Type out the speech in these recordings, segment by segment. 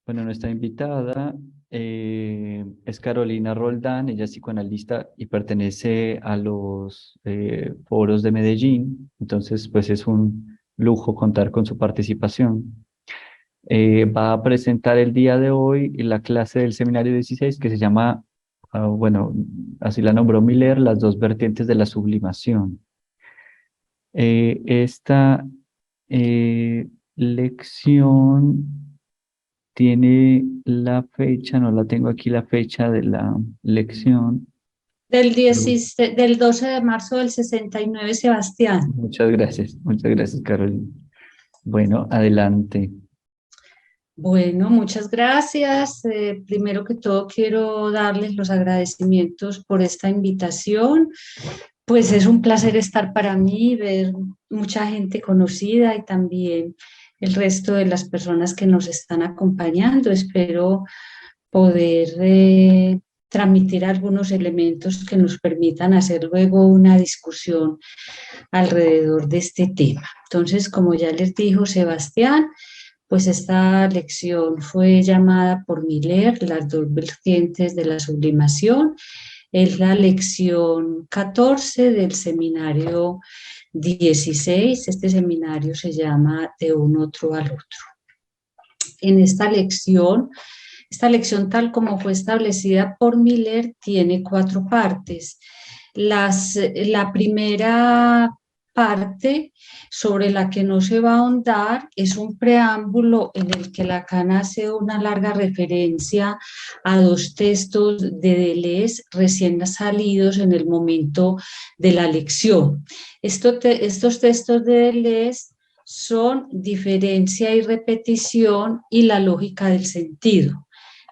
Bueno, nuestra invitada es Carolina Roldán, ella es psicoanalista y pertenece a los foros de Medellín, entonces pues es un lujo contar con su participación. Va a presentar el día de hoy la clase del seminario 16 que se llama, bueno, así la nombró Miller, las dos vertientes de la sublimación. Esta lección tiene la fecha, no la tengo aquí la fecha de la lección. pero- Del 12 de marzo del 69, Sebastián. Muchas gracias, Carolina. Bueno, adelante. Bueno, muchas gracias. Primero que todo, quiero darles los agradecimientos por esta invitación. Pues es un placer estar para mí, ver mucha gente conocida y también el resto de las personas que nos están acompañando. Espero poder transmitir algunos elementos que nos permitan hacer luego una discusión alrededor de este tema. Entonces, como ya les dijo Sebastián, pues esta lección fue llamada por Miller las dos vertientes de la sublimación. Es la lección 14 del seminario 16. Este seminario se llama De un otro al otro. En esta lección tal como fue establecida por Miller tiene cuatro partes. La primera parte sobre la que no se va a ahondar es un preámbulo en el que Lacan hace una larga referencia a dos textos de Deleuze recién salidos en el momento de la lección. Estos textos de Deleuze son diferencia y repetición y la lógica del sentido.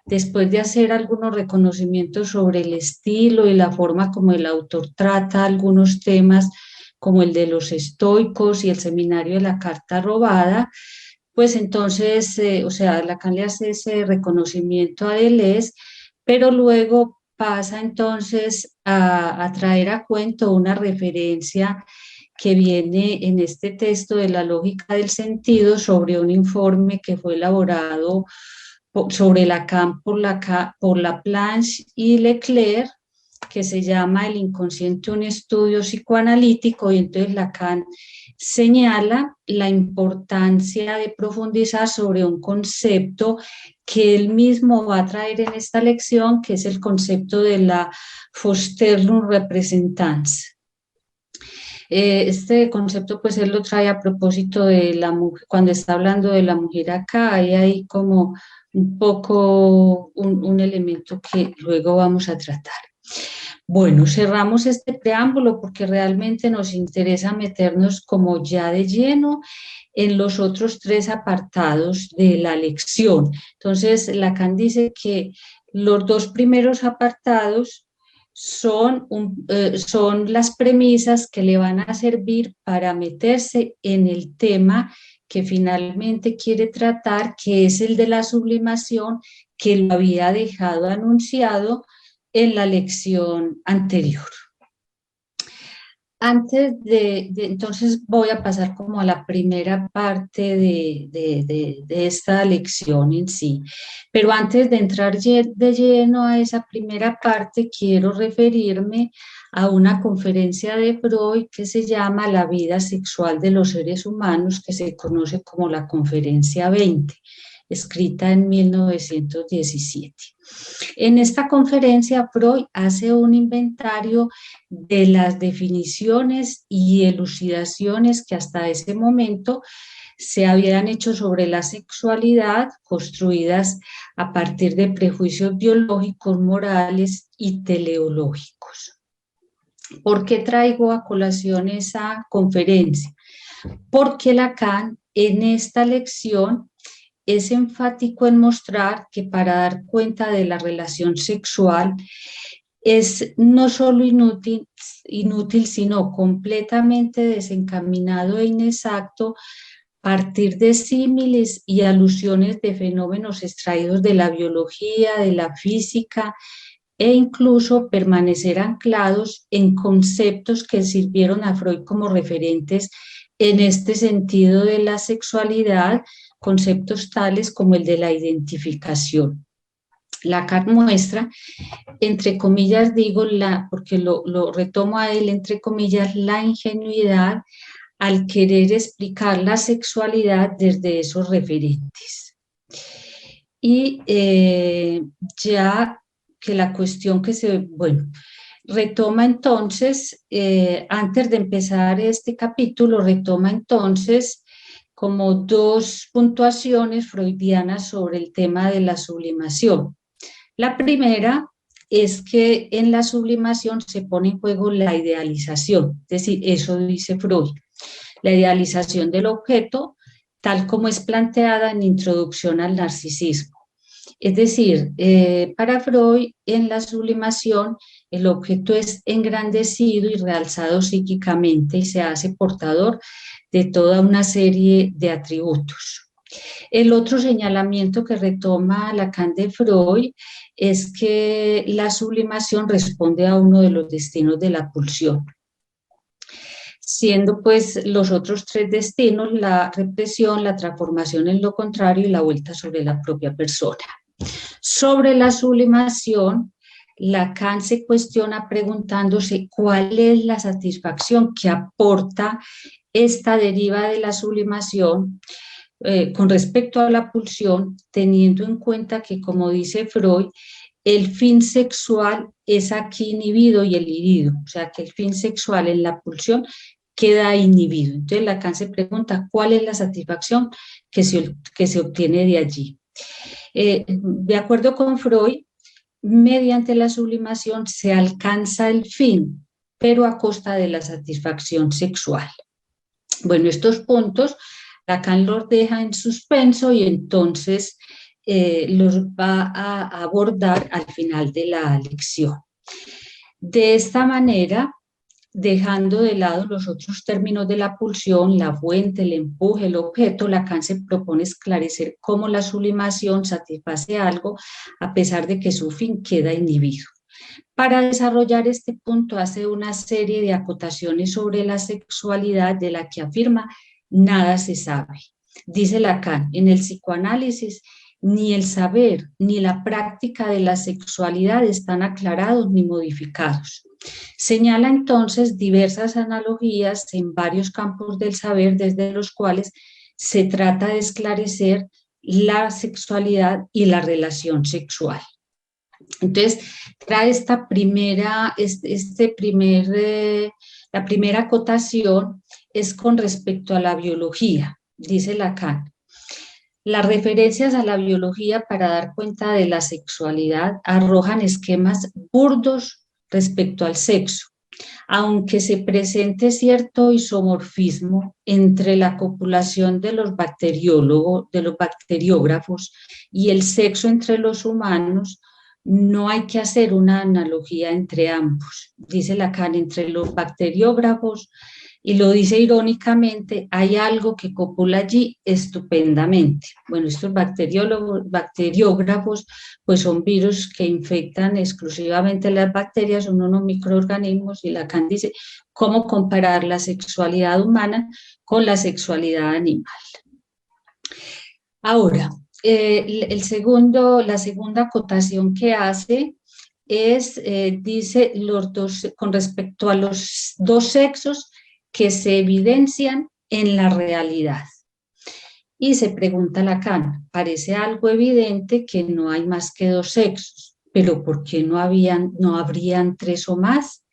Después de hacer algunos reconocimientos sobre el estilo y la forma como el autor trata algunos temas, como el de los estoicos y el seminario de la carta robada, pues entonces, o sea, Lacan le hace ese reconocimiento a Deleuze, pero luego pasa entonces a traer a cuento una referencia que viene en este texto de la lógica del sentido sobre un informe que fue elaborado sobre Lacan por Laplanche y Leclerc, que se llama El inconsciente, un estudio psicoanalítico, y entonces Lacan señala la importancia de profundizar sobre un concepto que él mismo va a traer en esta lección, que es el concepto de la Forstellung Repräsentanz. Este concepto pues él lo trae a propósito de la mujer, cuando está hablando de la mujer acá, hay ahí como un poco un elemento que luego vamos a tratar. Bueno, cerramos este preámbulo porque realmente nos interesa meternos como ya de lleno en los otros tres apartados de la lección. Entonces, Lacan dice que los dos primeros apartados son las premisas que le van a servir para meterse en el tema que finalmente quiere tratar, que es el de la sublimación, que lo había dejado anunciado en la lección anterior. Entonces voy a pasar como a la primera parte de esta lección en sí. Pero antes de entrar de lleno a esa primera parte, quiero referirme a una conferencia de Freud que se llama La vida sexual de los seres humanos, que se conoce como la Conferencia 20, escrita en 1917. En esta conferencia, Freud hace un inventario de las definiciones y elucidaciones que hasta ese momento se habían hecho sobre la sexualidad, construidas a partir de prejuicios biológicos, morales y teleológicos. ¿Por qué traigo a colación esa conferencia? Porque Lacan en esta lección es enfático en mostrar que para dar cuenta de la relación sexual es no solo inútil, sino completamente desencaminado e inexacto partir de símiles y alusiones de fenómenos extraídos de la biología, de la física, e incluso permanecer anclados en conceptos que sirvieron a Freud como referentes en este sentido de la sexualidad, conceptos tales como el de la identificación. Lacan muestra, entre comillas digo, porque lo retomo a él, entre comillas, la ingenuidad al querer explicar la sexualidad desde esos referentes. Y ya que la cuestión retoma entonces, antes de empezar este capítulo, retoma entonces como dos puntuaciones freudianas sobre el tema de la sublimación. La primera es que en la sublimación se pone en juego la idealización, es decir, eso dice Freud, la idealización del objeto tal como es planteada en Introducción al Narcisismo. Es decir, para Freud, en la sublimación, el objeto es engrandecido y realzado psíquicamente y se hace portador de toda una serie de atributos. El otro señalamiento que retoma Lacan de Freud es que la sublimación responde a uno de los destinos de la pulsión, siendo pues los otros tres destinos la represión, la transformación en lo contrario y la vuelta sobre la propia persona. Sobre la sublimación, Lacan se cuestiona preguntándose cuál es la satisfacción que aporta esta deriva de la sublimación con respecto a la pulsión, teniendo en cuenta que, como dice Freud, el fin sexual es aquí inhibido y el herido, o sea que el fin sexual en la pulsión queda inhibido. Entonces Lacan se pregunta cuál es la satisfacción que se obtiene de allí. De acuerdo con Freud, mediante la sublimación se alcanza el fin, pero a costa de la satisfacción sexual. Bueno, estos puntos Lacan los deja en suspenso y entonces los va a abordar al final de la lección. De esta manera, dejando de lado los otros términos de la pulsión, la fuente, el empuje, el objeto, Lacan se propone esclarecer cómo la sublimación satisface algo a pesar de que su fin queda inhibido. Para desarrollar este punto hace una serie de acotaciones sobre la sexualidad de la que afirma nada se sabe. Dice Lacan, en el psicoanálisis ni el saber ni la práctica de la sexualidad están aclarados ni modificados. Señala entonces diversas analogías en varios campos del saber desde los cuales se trata de esclarecer la sexualidad y la relación sexual. Entonces, trae esta la primera acotación es con respecto a la biología, dice Lacan. Las referencias a la biología para dar cuenta de la sexualidad arrojan esquemas burdos respecto al sexo, aunque se presente cierto isomorfismo entre la copulación de los bacteriógrafos y el sexo entre los humanos, no hay que hacer una analogía entre ambos. Dice Lacan, entre los bacteriógrafos, y lo dice irónicamente, hay algo que copula allí estupendamente. Bueno, estos bacteriógrafos pues son virus que infectan exclusivamente las bacterias, son unos microorganismos, y Lacan dice, ¿cómo comparar la sexualidad humana con la sexualidad animal? Ahora, la segunda acotación que hace es, dice, con respecto a los dos sexos que se evidencian en la realidad. Y se pregunta Lacan, parece algo evidente que no hay más que dos sexos, pero ¿por qué no habrían tres o más?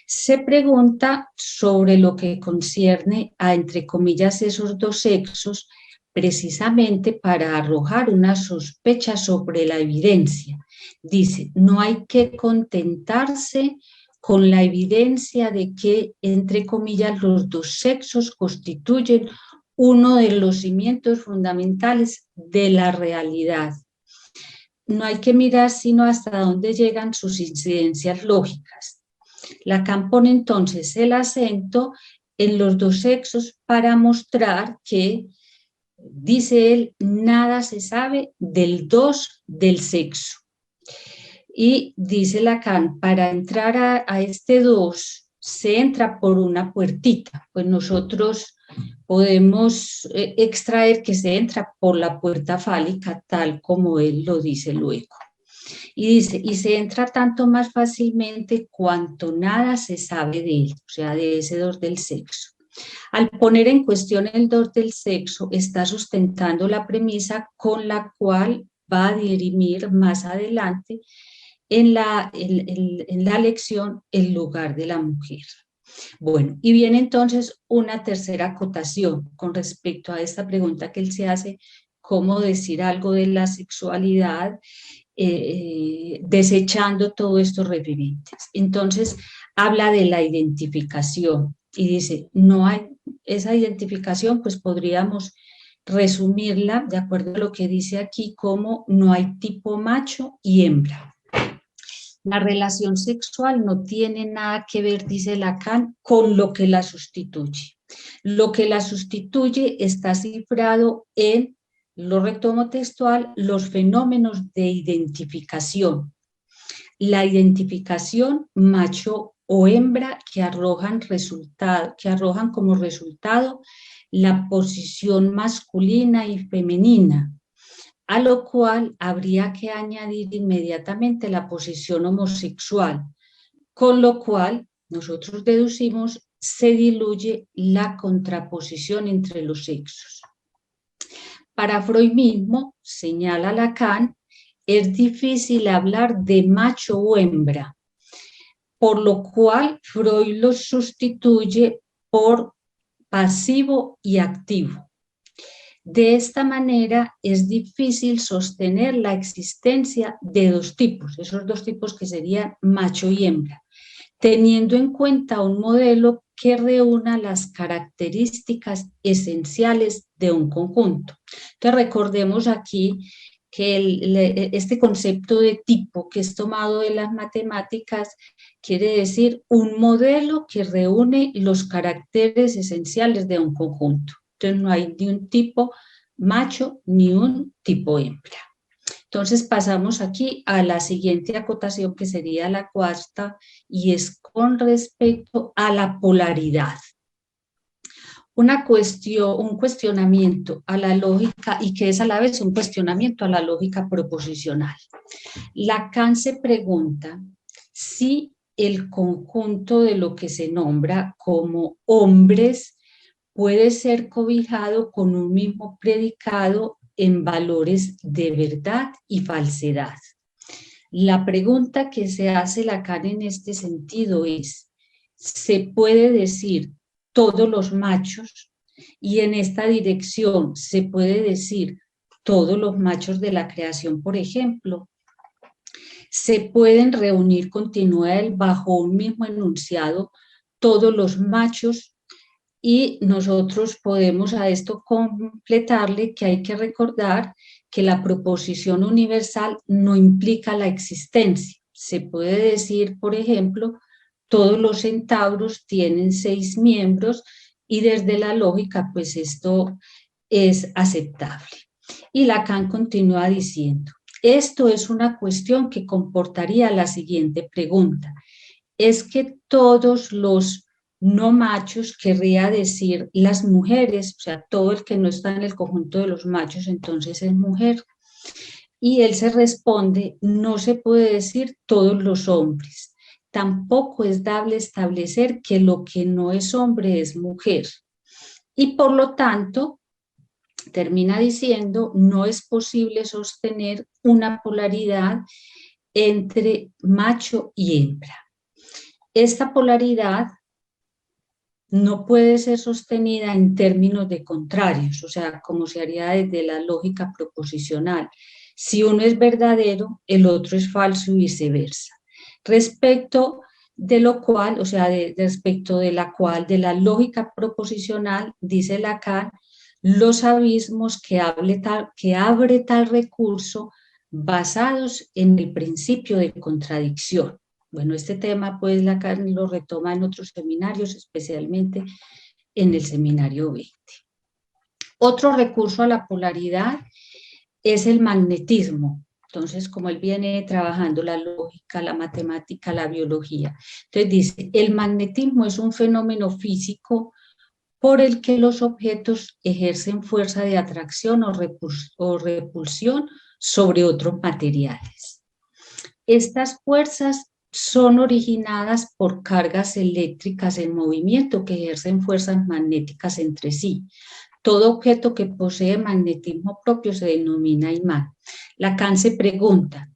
Se pregunta sobre lo que concierne a, entre comillas, esos dos sexos, precisamente para arrojar una sospecha sobre la evidencia. Dice, no hay que contentarse con la evidencia de que, entre comillas, los dos sexos constituyen uno de los cimientos fundamentales de la realidad. No hay que mirar sino hasta dónde llegan sus incidencias lógicas. Lacan pone entonces el acento en los dos sexos para mostra que, dice él, nada se sabe del dos del sexo. Y dice Lacan, para entrar a este dos se entra por una puertita. Pues nosotros podemos extraer que se entra por la puerta fálica, tal como él lo dice luego. Y dice, y se entra tanto más fácilmente cuanto nada se sabe de él, o sea, de ese don del sexo. Al poner en cuestión el don del sexo, está sustentando la premisa con la cual va a dirimir más adelante en la lección el lugar de la mujer. Bueno, y viene entonces una tercera acotación con respecto a esta pregunta que él se hace, cómo decir algo de la sexualidad, desechando todos estos referentes. Entonces, habla de la identificación y dice, no hay esa identificación, pues podríamos resumirla, de acuerdo a lo que dice aquí, como no hay tipo macho y hembra. La relación sexual no tiene nada que ver, dice Lacan, con lo que la sustituye. Lo que la sustituye está cifrado en, lo retomo textual, los fenómenos de identificación. La identificación macho o hembra que arrojan como resultado la posición masculina y femenina, a lo cual habría que añadir inmediatamente la posición homosexual, con lo cual nosotros deducimos se diluye la contraposición entre los sexos. Para Freud mismo, señala Lacan, es difícil hablar de macho o hembra, por lo cual Freud los sustituye por pasivo y activo. De esta manera es difícil sostener la existencia de dos tipos, esos dos tipos que serían macho y hembra, teniendo en cuenta un modelo que reúna las características esenciales de un conjunto. Entonces recordemos aquí que este concepto de tipo que es tomado de las matemáticas quiere decir un modelo que reúne los caracteres esenciales de un conjunto. Entonces no hay ni un tipo macho ni un tipo hembra. Entonces pasamos aquí a la siguiente acotación que sería la cuarta y es con respecto a la polaridad. Un cuestionamiento a la lógica y que es a la vez un cuestionamiento a la lógica proposicional. Lacan se pregunta si el conjunto de lo que se nombra como hombres puede ser cobijado con un mismo predicado en valores de verdad y falsedad. La pregunta que se hace Lacan en este sentido es, ¿se puede decir todos los machos? Y en esta dirección, ¿se puede decir todos los machos de la creación, por ejemplo? ¿Se pueden reunir, continúa él, bajo un mismo enunciado todos los machos? Y nosotros podemos a esto completarle que hay que recordar que la proposición universal no implica la existencia. Se puede decir, por ejemplo, todos los centauros tienen 6 miembros y desde la lógica, pues esto es aceptable. Y Lacan continúa diciendo, esto es una cuestión que comportaría la siguiente pregunta. Es que todos los no machos querría decir las mujeres, o sea, todo el que no está en el conjunto de los machos, entonces es mujer. Y él se responde, no se puede decir todos los hombres. Tampoco es dable establecer que lo que no es hombre es mujer. Y por lo tanto, termina diciendo, no es posible sostener una polaridad entre macho y hembra. Esta polaridad no puede ser sostenida en términos de contrarios, o sea, como se haría desde la lógica proposicional. Si uno es verdadero, el otro es falso y viceversa. Respecto de lo cual, o sea, respecto de la cual, de la lógica proposicional, dice Lacan, los abismos que abre tal recurso basados en el principio de contradicción. Bueno, este tema pues Lacan lo retoma en otros seminarios, especialmente en el seminario 20. Otro recurso a la polaridad es el magnetismo. Entonces, como él viene trabajando la lógica, la matemática, la biología, entonces dice, el magnetismo es un fenómeno físico por el que los objetos ejercen fuerza de atracción o repulsión sobre otros materiales. Estas fuerzas son originadas por cargas eléctricas en movimiento que ejercen fuerzas magnéticas entre sí. Todo objeto que posee magnetismo propio se denomina imán. Lacan se pregunta,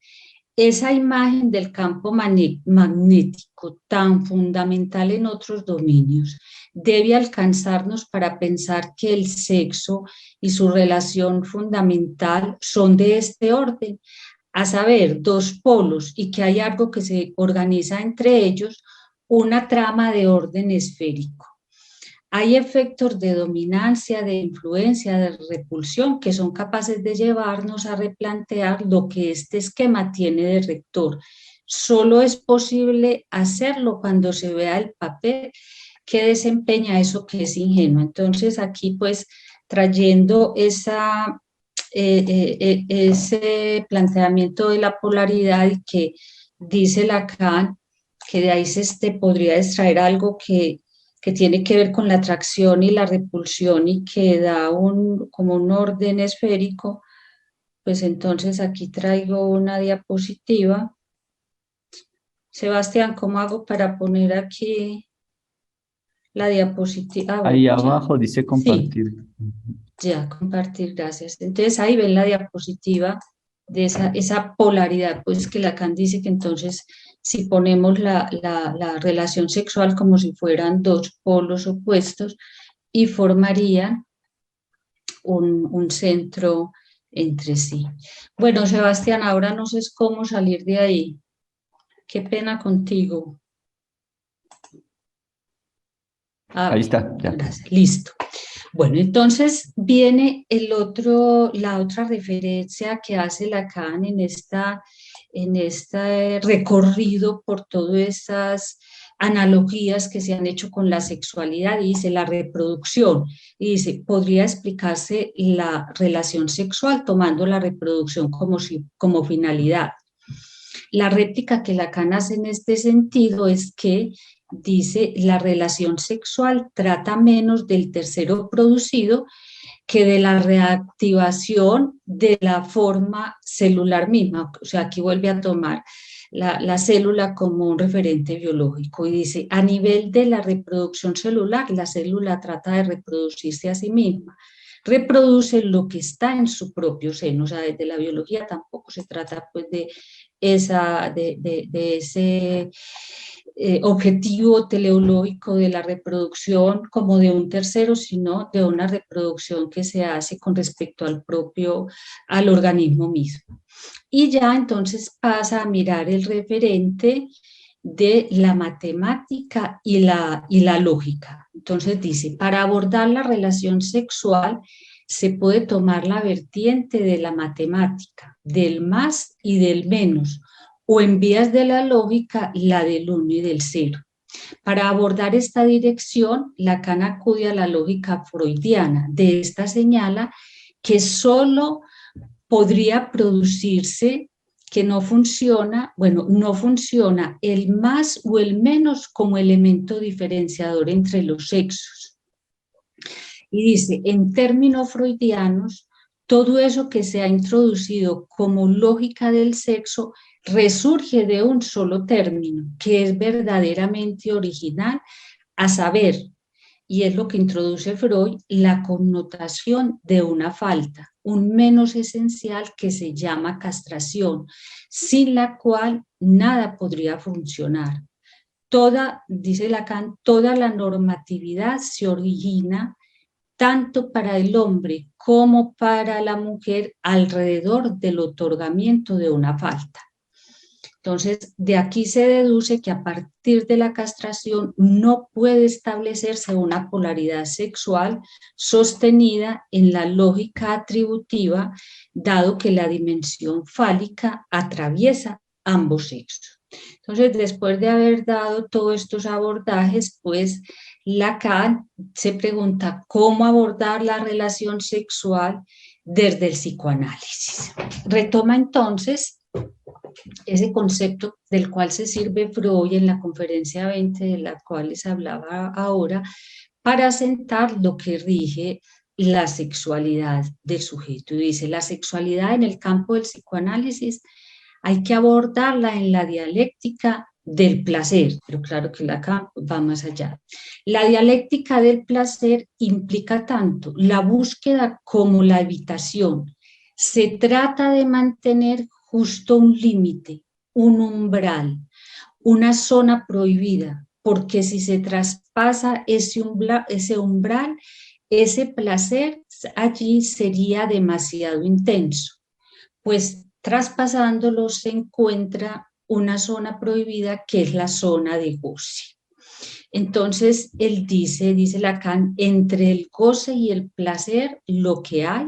esa imagen del campo magnético tan fundamental en otros dominios debe alcanzarnos para pensar que el sexo y su relación fundamental son de este orden, a saber, dos polos, y que hay algo que se organiza entre ellos, una trama de orden esférico. Hay efectos de dominancia, de influencia, de repulsión que son capaces de llevarnos a replantear lo que este esquema tiene de rector. Solo es posible hacerlo cuando se vea el papel que desempeña eso que es ingenuo. Entonces aquí pues trayendo ese planteamiento de la polaridad y que dice Lacan, que de ahí se podría extraer algo que tiene que ver con la atracción y la repulsión y que da como un orden esférico, pues entonces aquí traigo una diapositiva. Sebastián, ¿cómo hago para poner aquí la diapositiva? Ah, Ahí bueno, abajo dice sí, compartir. ya, compartir, gracias. Entonces ahí ven la diapositiva de esa polaridad, pues que Lacan dice que entonces si ponemos la relación sexual como si fueran dos polos opuestos y formarían un centro entre sí. Bueno, Sebastián, ahora no sé cómo salir de ahí. Qué pena contigo. Ahí Ah, está, ya. gracias, listo. Bueno, entonces viene la otra referencia que hace Lacan en este recorrido por todas esas analogías que se han hecho con la sexualidad, y dice la reproducción, y dice, podría explicarse la relación sexual tomando la reproducción como finalidad. La réplica que Lacan hace en este sentido es que dice la relación sexual trata menos del tercero producido que de la reactivación de la forma celular misma. O sea, aquí vuelve a tomar la célula como un referente biológico y dice, a nivel de la reproducción celular, la célula trata de reproducirse a sí misma, reproduce lo que está en su propio seno. O sea, desde la biología tampoco se trata pues de ese objetivo teleológico de la reproducción como de un tercero, sino de una reproducción que se hace con respecto al organismo mismo. Y ya entonces pasa a mirar el referente de la matemática y la lógica. Entonces dice, para abordar la relación sexual se puede tomar la vertiente de la matemática, del más y del menos, o en vías de la lógica, la del uno y del cero. Para abordar esta dirección, Lacan acude a la lógica freudiana. De esta señala que solo podría producirse, que no funciona, bueno, no funciona el más o el menos como elemento diferenciador entre los sexos. Y dice, en términos freudianos, todo eso que se ha introducido como lógica del sexo resurge de un solo término, que es verdaderamente original, a saber, y es lo que introduce Freud, la connotación de una falta, un menos esencial que se llama castración, sin la cual nada podría funcionar. Dice Lacan, toda la normatividad se origina tanto para el hombre como para la mujer alrededor del otorgamiento de una falta. Entonces, de aquí se deduce que a partir de la castración no puede establecerse una polaridad sexual sostenida en la lógica atributiva, dado que la dimensión fálica atraviesa ambos sexos. Entonces, después de haber dado todos estos abordajes, pues Lacan se pregunta cómo abordar la relación sexual desde el psicoanálisis. Retoma entonces ese concepto del cual se sirve Freud en la conferencia 20, de la cual les hablaba ahora, para sentar lo que rige la sexualidad del sujeto. Y dice, la sexualidad en el campo del psicoanálisis hay que abordarla en la dialéctica del placer, pero claro que Lacan va más allá. La dialéctica del placer implica tanto la búsqueda como la evitación. Se trata de mantener justo un límite, un umbral, una zona prohibida, porque si se traspasa ese umbral, ese placer allí sería demasiado intenso, pues traspasándolo se encuentra una zona prohibida que es la zona de goce. Entonces, él dice Lacan, entre el goce y el placer lo que hay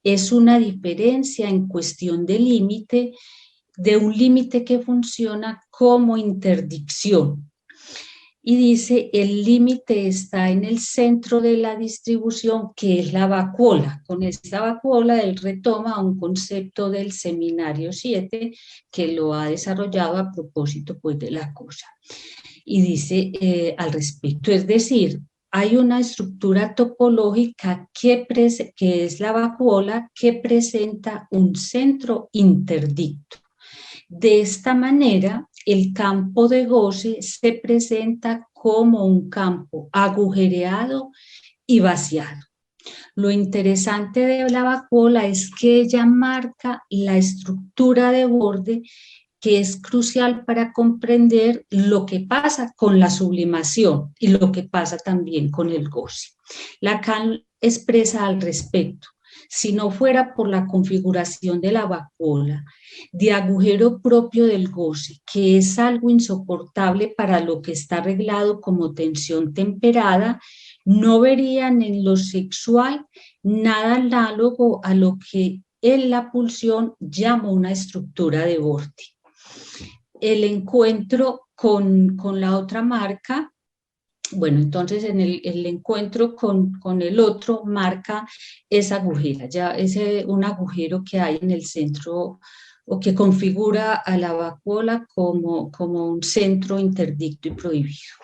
es una diferencia en cuestión de un límite que funciona como interdicción. Y dice, el límite está en el centro de la distribución, que es la vacuola. Con esta vacuola él retoma un concepto del Seminario 7 que lo ha desarrollado a propósito pues, de la cosa. Y dice al respecto, es decir, hay una estructura topológica que es la vacuola, que presenta un centro interdicto. De esta manera, el campo de goce se presenta como un campo agujereado y vaciado. Lo interesante de la vacuola es que ella marca la estructura de borde que es crucial para comprender lo que pasa con la sublimación y lo que pasa también con el goce. Lacan expresa al respecto, si no fuera por la configuración de la vacuola, de agujero propio del goce, que es algo insoportable para lo que está arreglado como tensión temperada, no verían en lo sexual nada análogo a lo que en la pulsión llama una estructura de borde. El encuentro con la otra marca, bueno, entonces en el encuentro con el otro marca esa agujera, ya es un agujero que hay en el centro o que configura a la vacuola como un centro interdicto y prohibido.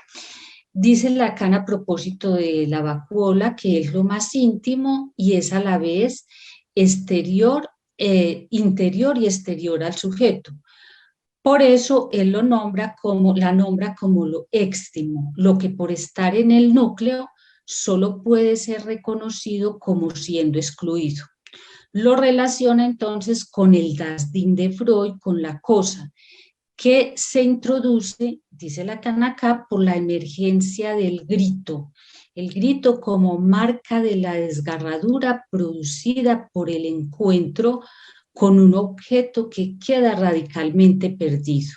Dice Lacan a propósito de la vacuola que es lo más íntimo y es a la vez interior y exterior al sujeto. Por eso él la nombra como lo éxtimo, lo que por estar en el núcleo solo puede ser reconocido como siendo excluido. Lo relaciona entonces con el Dasdin de Freud, con la cosa, que se introduce, dice Lacan acá, por la emergencia del grito. El grito como marca de la desgarradura producida por el encuentro con un objeto que queda radicalmente perdido.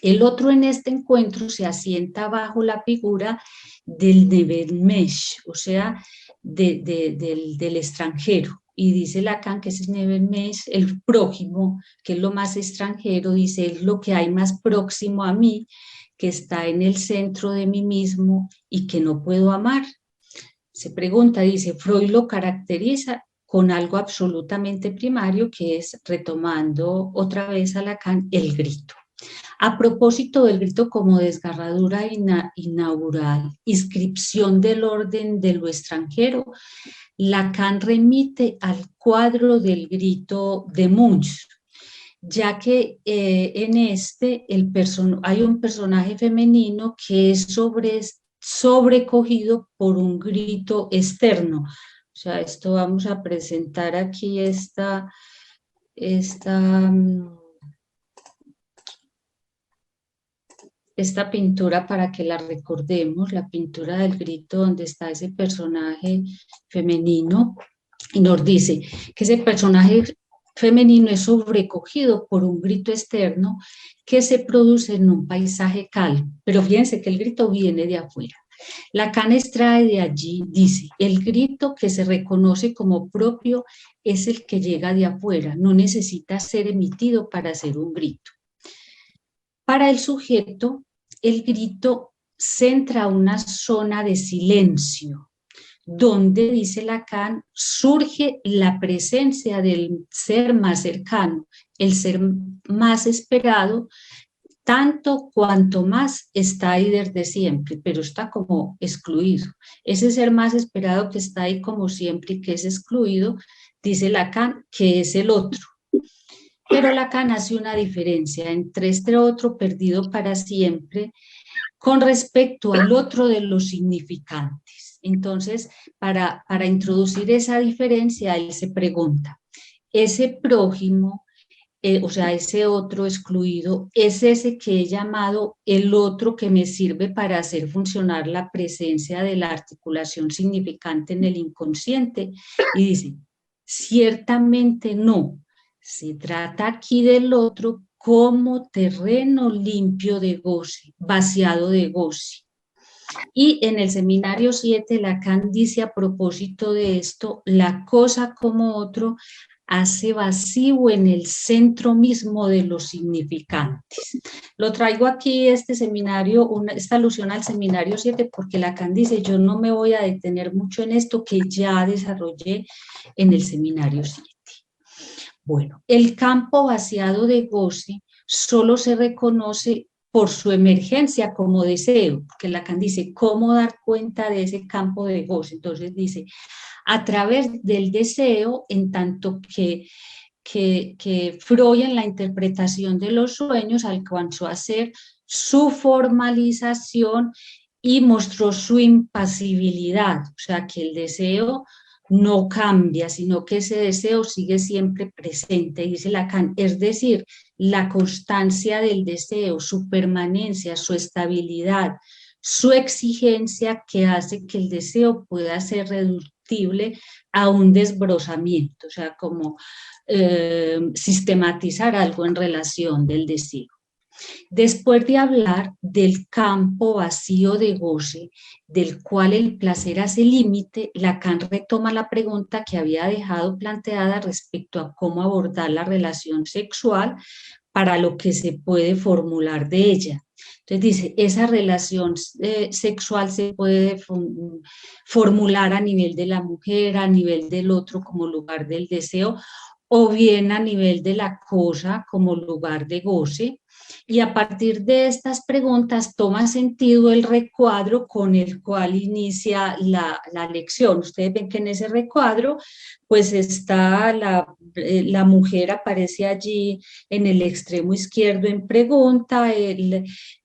El otro en este encuentro se asienta bajo la figura del Nebenmensch, o sea, del extranjero. Y dice Lacan que ese es Nebenmensch, el prójimo, que es lo más extranjero, dice, es lo que hay más próximo a mí, que está en el centro de mí mismo y que no puedo amar. Se pregunta, dice, Freud lo caracteriza con algo absolutamente primario, que es, retomando otra vez a Lacan, el grito. A propósito del grito como desgarradura inaugural, inscripción del orden de lo extranjero, Lacan remite al cuadro del grito de Munch, ya que en hay un personaje femenino que es sobrecogido por un grito externo. O sea, esto vamos a presentar aquí esta pintura para que la recordemos, la pintura del grito donde está ese personaje femenino, y nos dice que ese personaje femenino es sobrecogido por un grito externo que se produce en un paisaje calmo, pero fíjense que el grito viene de afuera. Lacan extrae de allí, dice, el grito que se reconoce como propio es el que llega de afuera, no necesita ser emitido para ser un grito. Para el sujeto, el grito centra una zona de silencio, donde, dice Lacan, surge la presencia del ser más cercano, el ser más esperado, tanto cuanto más está ahí desde siempre, pero está como excluido. Ese ser más esperado que está ahí como siempre y que es excluido, dice Lacan, que es el otro. Pero Lacan hace una diferencia entre este otro perdido para siempre con respecto al otro de los significantes. Entonces, para introducir esa diferencia, él se pregunta, ¿ese prójimo, o sea, ese otro excluido, es ese que he llamado el otro que me sirve para hacer funcionar la presencia de la articulación significante en el inconsciente? Y dice, ciertamente no. Se trata aquí del otro como terreno limpio de goce, vaciado de goce. Y en el seminario 7, Lacan dice a propósito de esto, la cosa como otro hace vacío en el centro mismo de los significantes. Lo traigo aquí, este seminario, esta alusión al seminario 7, porque Lacan dice, yo no me voy a detener mucho en esto que ya desarrollé en el seminario 7. Bueno, el campo vaciado de goce solo se reconoce por su emergencia como deseo, porque Lacan dice, ¿cómo dar cuenta de ese campo de goce? Entonces dice, a través del deseo, en tanto que Freud en la interpretación de los sueños alcanzó a hacer su formalización y mostró su impasibilidad, o sea que el deseo no cambia, sino que ese deseo sigue siempre presente, dice Lacan, es decir, la constancia del deseo, su permanencia, su estabilidad, su exigencia que hace que el deseo pueda ser reductible a un desbrozamiento, o sea, como sistematizar algo en relación del deseo. Después de hablar del campo vacío de goce, del cual el placer hace límite, Lacan retoma la pregunta que había dejado planteada respecto a cómo abordar la relación sexual para lo que se puede formular de ella. Entonces dice, esa relación sexual se puede formular a nivel de la mujer, a nivel del otro como lugar del deseo, o bien a nivel de la cosa como lugar de goce. Y a partir de estas preguntas toma sentido el recuadro con el cual inicia la lección. Ustedes ven que en ese recuadro pues está la mujer aparece allí en el extremo izquierdo en pregunta,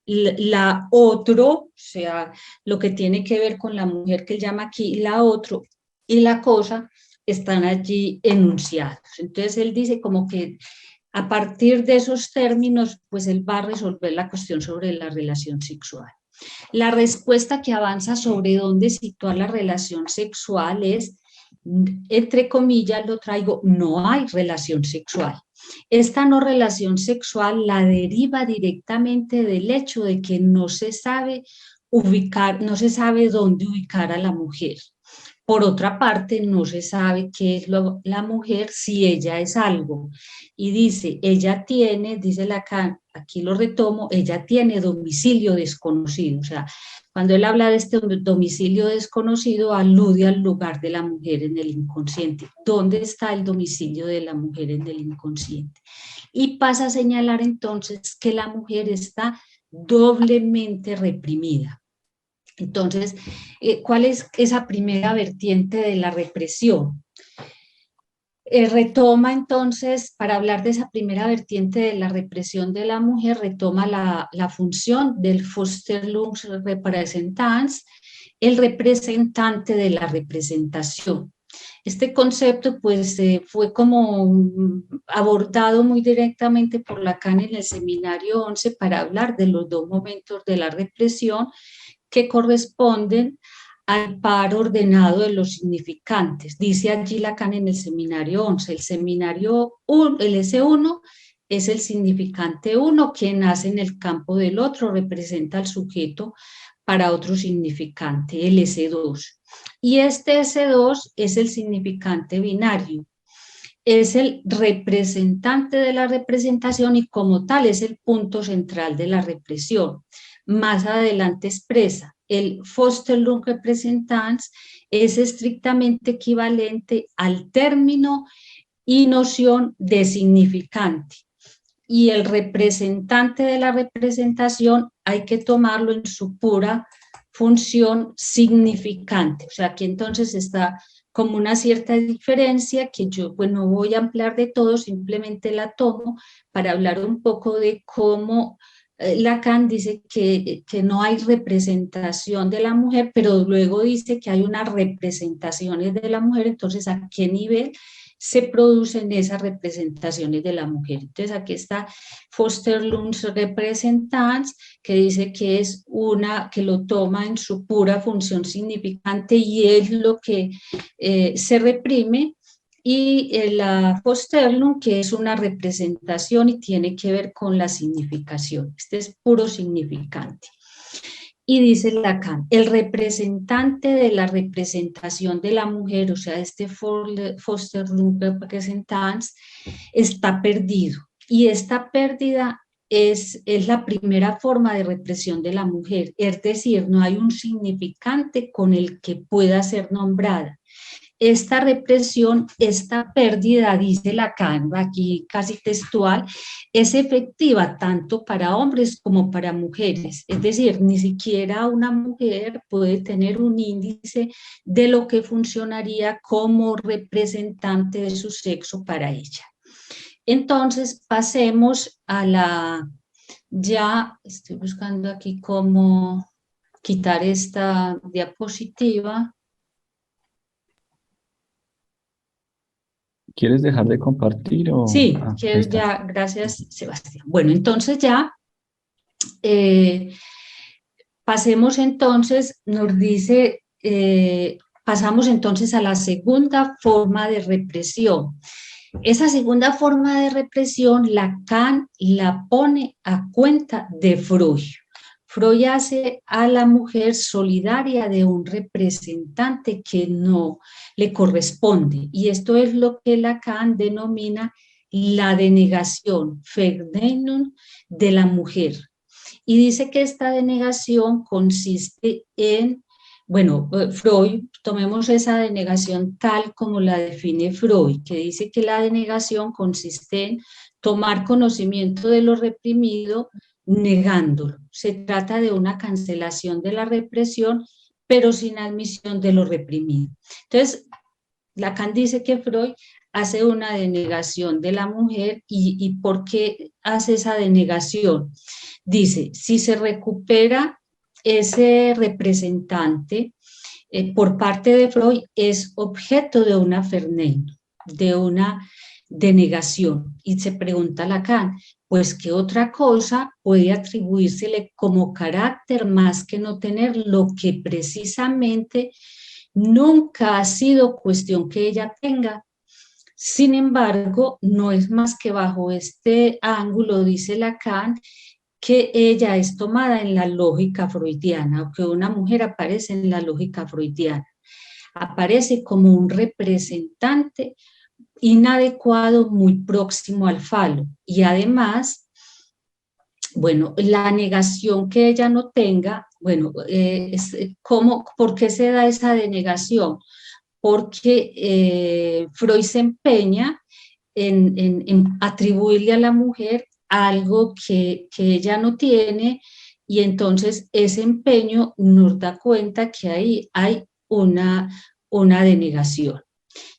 la otro, o sea, lo que tiene que ver con la mujer que él llama aquí la otro, y la cosa están allí enunciados. Entonces él dice como que a partir de esos términos, pues él va a resolver la cuestión sobre la relación sexual. La respuesta que avanza sobre dónde situar la relación sexual es, entre comillas lo traigo, no hay relación sexual. Esta no relación sexual la deriva directamente del hecho de que no se sabe ubicar, no se sabe dónde ubicar a la mujer. Por otra parte, no se sabe qué es la mujer si ella es algo. Y dice, ella tiene, dice Lacan, aquí lo retomo, ella tiene domicilio desconocido. O sea, cuando él habla de este domicilio desconocido, alude al lugar de la mujer en el inconsciente. ¿Dónde está el domicilio de la mujer en el inconsciente? Y pasa a señalar entonces que la mujer está doblemente reprimida. Entonces, ¿cuál es esa primera vertiente de la represión? Retoma entonces, para hablar de esa primera vertiente de la represión de la mujer, retoma la función del Vorstellungsrepräsentanz, el representante de la representación. Este concepto pues fue como abordado muy directamente por Lacan en el seminario 11 para hablar de los dos momentos de la represión que corresponden al par ordenado de los significantes. Dice allí Lacan en el seminario 11, el seminario 1, el S1 es el significante 1 que nace en el campo del otro, representa al sujeto para otro significante, el S2. Y este S2 es el significante binario, es el representante de la representación y como tal es el punto central de la represión. Más adelante expresa, el Vorstellungsrepräsentanz es estrictamente equivalente al término y noción de significante. y el representante de la representación hay que tomarlo en su pura función significante. O sea, aquí entonces está como una cierta diferencia que yo pues no voy a ampliar de todo, simplemente la tomo para hablar un poco de cómo Lacan dice que no hay representación de la mujer, pero luego dice que hay unas representaciones de la mujer, entonces ¿a qué nivel se producen esas representaciones de la mujer? Entonces aquí está Foster-Lunds Representants, que dice que es una que lo toma en su pura función significante y es lo que se reprime, y la Foster-Lund, que es una representación y tiene que ver con la significación. Este es puro significante. Y dice Lacan, el representante de la representación de la mujer, o sea, este Foster-Lund Representants, está perdido. Y esta pérdida es la primera forma de represión de la mujer, es decir, no hay un significante con el que pueda ser nombrada. Esta represión, esta pérdida, dice Lacan, aquí casi textual, es efectiva tanto para hombres como para mujeres. Es decir, ni siquiera una mujer puede tener un índice de lo que funcionaría como representante de su sexo para ella. Entonces, pasemos a ya estoy buscando aquí cómo quitar esta diapositiva. ¿Quieres dejar de compartir o...? Sí, Ah, ahí que estás. ya, gracias, Sebastián. Bueno, entonces ya pasemos entonces, nos dice, pasamos entonces a la segunda forma de represión. Esa segunda forma de represión, Lacan la pone a cuenta de Freud. Freud hace a la mujer solidaria de un representante que no le corresponde. Y esto es lo que Lacan denomina la denegación, Verneinung, de la mujer. Y dice que esta denegación consiste en, bueno, Freud, tomemos esa denegación tal como la define Freud, que dice que la denegación consiste en tomar conocimiento de lo reprimido negándolo. Se trata de una cancelación de la represión, pero sin admisión de lo reprimido. Entonces, Lacan dice que Freud hace una denegación de la mujer y ¿por qué hace esa denegación? Dice, si se recupera ese representante por parte de Freud, es objeto de una Verneinung, de una denegación. Y se pregunta Lacan, pues qué otra cosa puede atribuírsele como carácter más que no tener lo que precisamente nunca ha sido cuestión que ella tenga. Sin embargo, no es más que bajo este ángulo, dice Lacan, que ella es tomada en la lógica freudiana, o que una mujer aparece en la lógica freudiana. Aparece como un representante inadecuado muy próximo al falo. Y además, bueno, la negación que ella no tenga, bueno, ¿por qué se da esa denegación? Porque Freud se empeña en atribuirle a la mujer algo que ella no tiene, y entonces ese empeño nos da cuenta que ahí hay una denegación.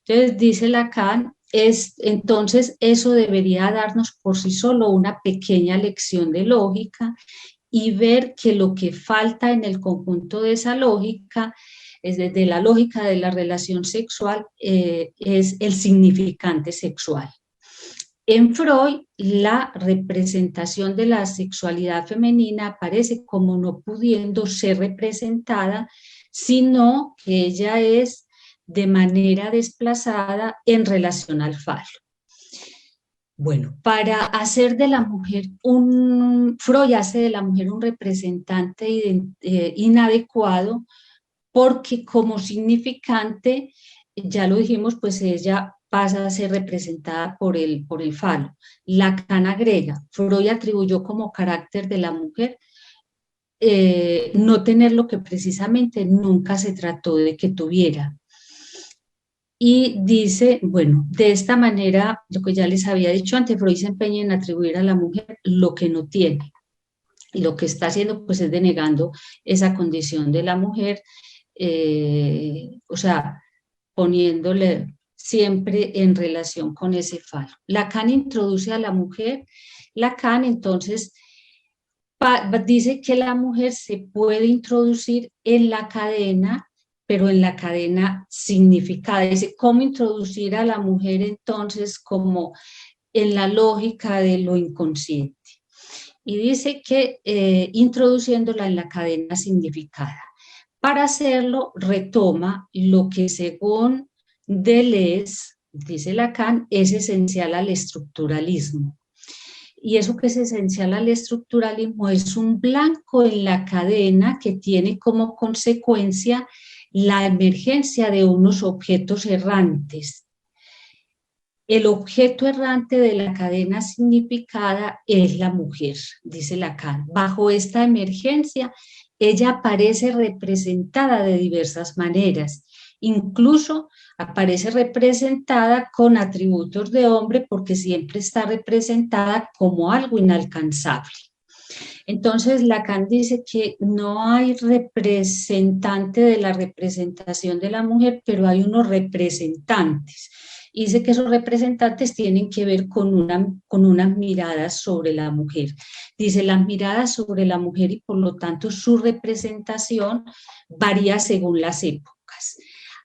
Entonces dice Lacan, entonces eso debería darnos por sí solo una pequeña lección de lógica y ver que lo que falta en el conjunto de esa lógica, es desde la lógica de la relación sexual, es el significante sexual. En Freud, la representación de la sexualidad femenina aparece como no pudiendo ser representada, sino que ella es de manera desplazada en relación al falo. Bueno, para hacer de la mujer Freud hace de la mujer un representante inadecuado, porque como significante, ya lo dijimos, pues ella pasa a ser representada por el falo. Lacan agrega, Freud atribuyó como carácter de la mujer no tener lo que precisamente nunca se trató de que tuviera. Y dice, bueno, de esta manera, lo que ya les había dicho antes, Freud se empeña en atribuir a la mujer lo que no tiene. Y lo que está haciendo, pues, es denegando esa condición de la mujer, o sea, poniéndole siempre en relación con ese falo. Lacan introduce a la mujer, Lacan entonces dice que la mujer se puede introducir en la cadena, pero en la cadena significada. Dice, ¿cómo introducir a la mujer entonces como en la lógica de lo inconsciente? Y dice que introduciéndola en la cadena significada. Para hacerlo, retoma lo que según Deleuze, dice Lacan, es esencial al estructuralismo. Y eso que es esencial al estructuralismo es un blanco en la cadena que tiene como consecuencia la emergencia de unos objetos errantes. El objeto errante de la cadena significada es la mujer, dice Lacan. Bajo esta emergencia, ella aparece representada de diversas maneras. Incluso aparece representada con atributos de hombre porque siempre está representada como algo inalcanzable. Entonces, Lacan dice que no hay representante de la representación de la mujer, pero hay unos representantes. Y dice que esos representantes tienen que ver con unas miradas sobre la mujer. Dice, las miradas sobre la mujer y por lo tanto su representación varía según las épocas.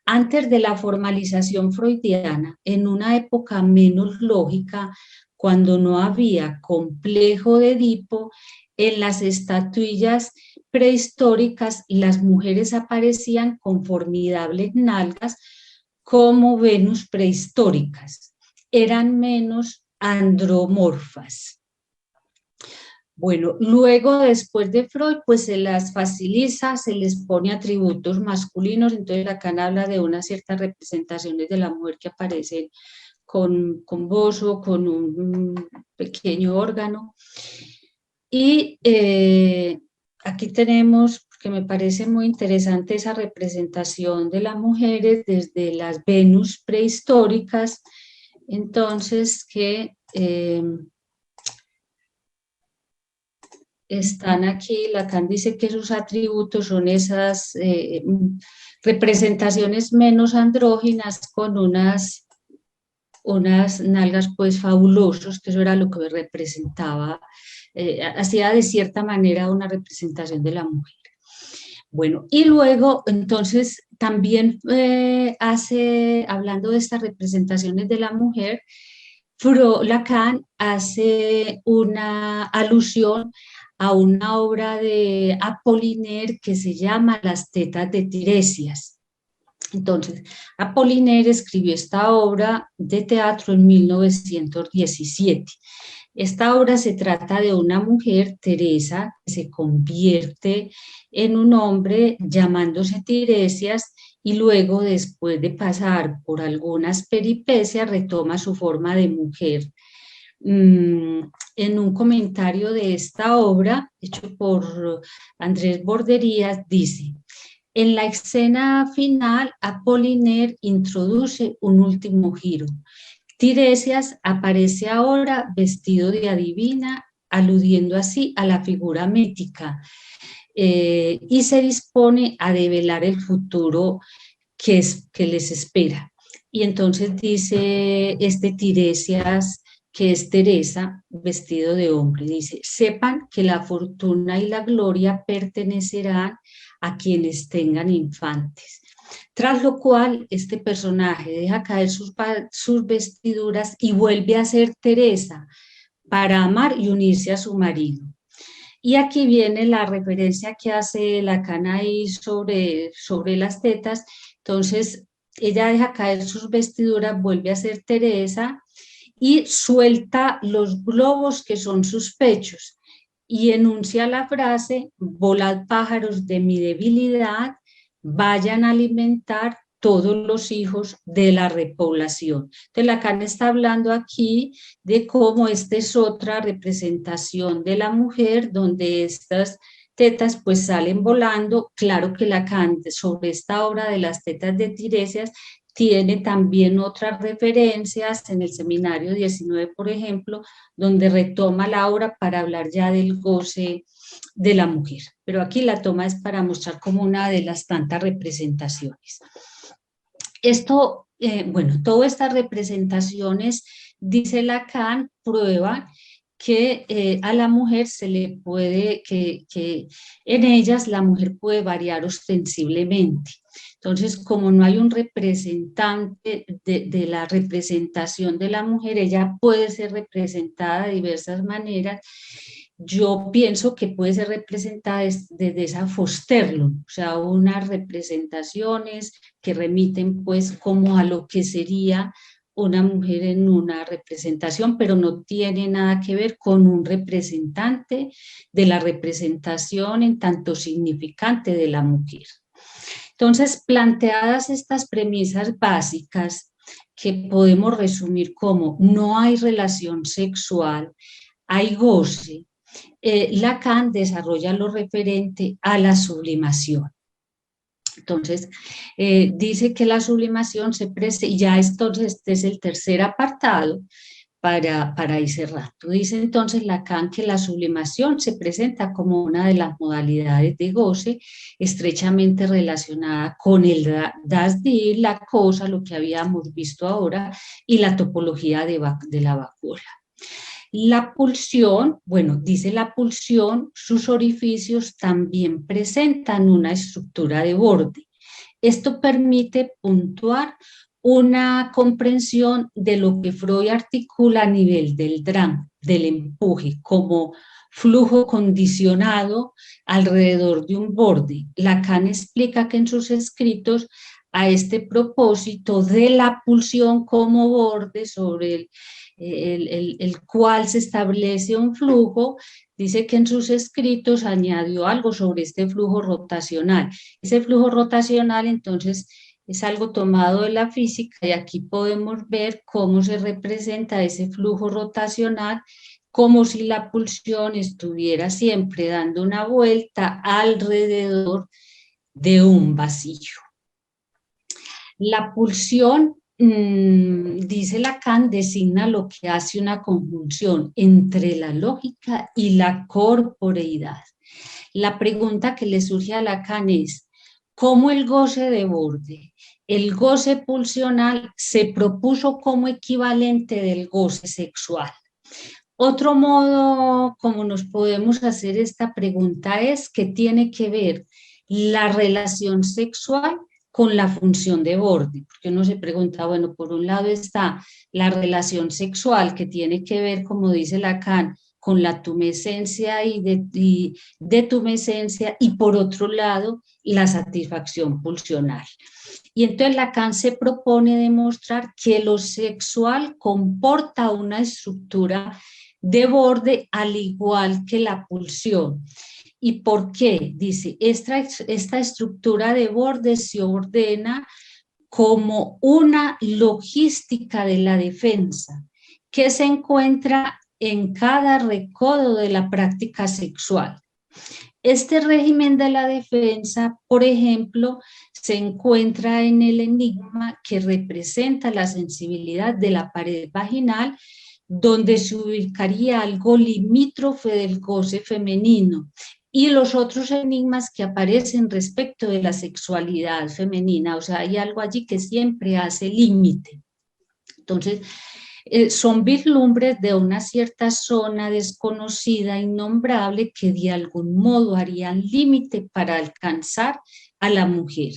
Antes de la formalización freudiana, en una época menos lógica, cuando no había complejo de Edipo, en las estatuillas prehistóricas las mujeres aparecían con formidables nalgas como Venus prehistóricas. Eran menos andromorfas. Bueno, luego después de Freud, pues se las facilita, se les pone atributos masculinos, entonces Lacan habla de unas ciertas representaciones de la mujer que aparecen con bozo, con un pequeño órgano. Y aquí tenemos, que me parece muy interesante, esa representación de las mujeres desde las Venus prehistóricas, entonces que están aquí. Lacan dice que sus atributos son esas representaciones menos andróginas con unas nalgas pues fabulosos, que eso era lo que representaba, hacía de cierta manera una representación de la mujer. Bueno, y luego entonces también hablando de estas representaciones de la mujer, Lacan hace una alusión a una obra de Apollinaire que se llama Las tetas de Tiresias. Entonces, Apollinaire escribió esta obra de teatro en 1917. Esta obra se trata de una mujer, Teresa, que se convierte en un hombre llamándose Tiresias y luego, después de pasar por algunas peripecias, retoma su forma de mujer. En un comentario de esta obra, hecho por Andrés Borderías, dice: en la escena final, Apollinaire introduce un último giro. Tiresias aparece ahora vestido de adivina, aludiendo así a la figura mítica, y se dispone a develar el futuro que les espera. Y entonces dice Tiresias, que es Teresa, vestido de hombre, dice: sepan que la fortuna y la gloria pertenecerán a quienes tengan infantes. Tras lo cual, este personaje deja caer sus vestiduras y vuelve a ser Teresa para amar y unirse a su marido. Y aquí viene la referencia que hace Lacan ahí sobre las tetas. Entonces, ella deja caer sus vestiduras, vuelve a ser Teresa y suelta los globos que son sus pechos y enuncia la frase: volad pájaros de mi debilidad, vayan a alimentar todos los hijos de la repoblación. Entonces Lacan está hablando aquí de cómo esta es otra representación de la mujer, donde estas tetas pues salen volando. Claro que Lacan sobre esta obra de las tetas de Tiresias tiene también otras referencias en el seminario 19, por ejemplo, donde retoma la obra para hablar ya del goce de la mujer. Pero aquí la toma es para mostrar como una de las tantas representaciones. Esto, bueno, todas estas representaciones, dice Lacan, prueban que a la mujer se le puede, que en ellas la mujer puede variar ostensiblemente. Entonces, como no hay un representante de la representación de la mujer, ella puede ser representada de diversas maneras. Yo pienso que puede ser representada desde esa Fosterlund, o sea, unas representaciones que remiten pues como a lo que sería una mujer en una representación, pero no tiene nada que ver con un representante de la representación en tanto significante de la mujer. Entonces, planteadas estas premisas básicas que podemos resumir como no hay relación sexual, hay goce, Lacan desarrolla lo referente a la sublimación. Entonces, dice que la sublimación se presenta, y ya entonces este es el tercer apartado para ir cerrando. Dice entonces Lacan que la sublimación se presenta como una de las modalidades de goce estrechamente relacionada con el das dir, la cosa, lo que habíamos visto ahora, y la topología de la vacuola. La pulsión, bueno, dice la pulsión, sus orificios también presentan una estructura de borde. Esto permite puntuar una comprensión de lo que Freud articula a nivel del drama, del empuje, como flujo condicionado alrededor de un borde. Lacan explica que en sus escritos a este propósito de la pulsión como borde sobre el cual se establece un flujo, dice que en sus escritos añadió algo sobre este flujo rotacional. Ese flujo rotacional entonces es algo tomado de la física y aquí podemos ver cómo se representa ese flujo rotacional como si la pulsión estuviera siempre dando una vuelta alrededor de un vacío. La pulsión, dice Lacan, designa lo que hace una conjunción entre la lógica y la corporeidad. La pregunta que le surge a Lacan es, ¿cómo el goce de borde, el goce pulsional, se propuso como equivalente del goce sexual? Otro modo como nos podemos hacer esta pregunta es ¿qué tiene que ver la relación sexual con la función de borde? Porque uno se pregunta, bueno, por un lado está la relación sexual que tiene que ver, como dice Lacan, con la tumescencia y de tumescencia, y por otro lado la satisfacción pulsional. Y entonces Lacan se propone demostrar que lo sexual comporta una estructura de borde al igual que la pulsión. ¿Y por qué? Dice, esta estructura de borde se ordena como una logística de la defensa que se encuentra en cada recodo de la práctica sexual. Este régimen de la defensa, por ejemplo, se encuentra en el enigma que representa la sensibilidad de la pared vaginal, donde se ubicaría algo limítrofe del goce femenino, y los otros enigmas que aparecen respecto de la sexualidad femenina. O sea, hay algo allí que siempre hace límite. Entonces, son vislumbres de una cierta zona desconocida, innombrable, que de algún modo harían límite para alcanzar a la mujer.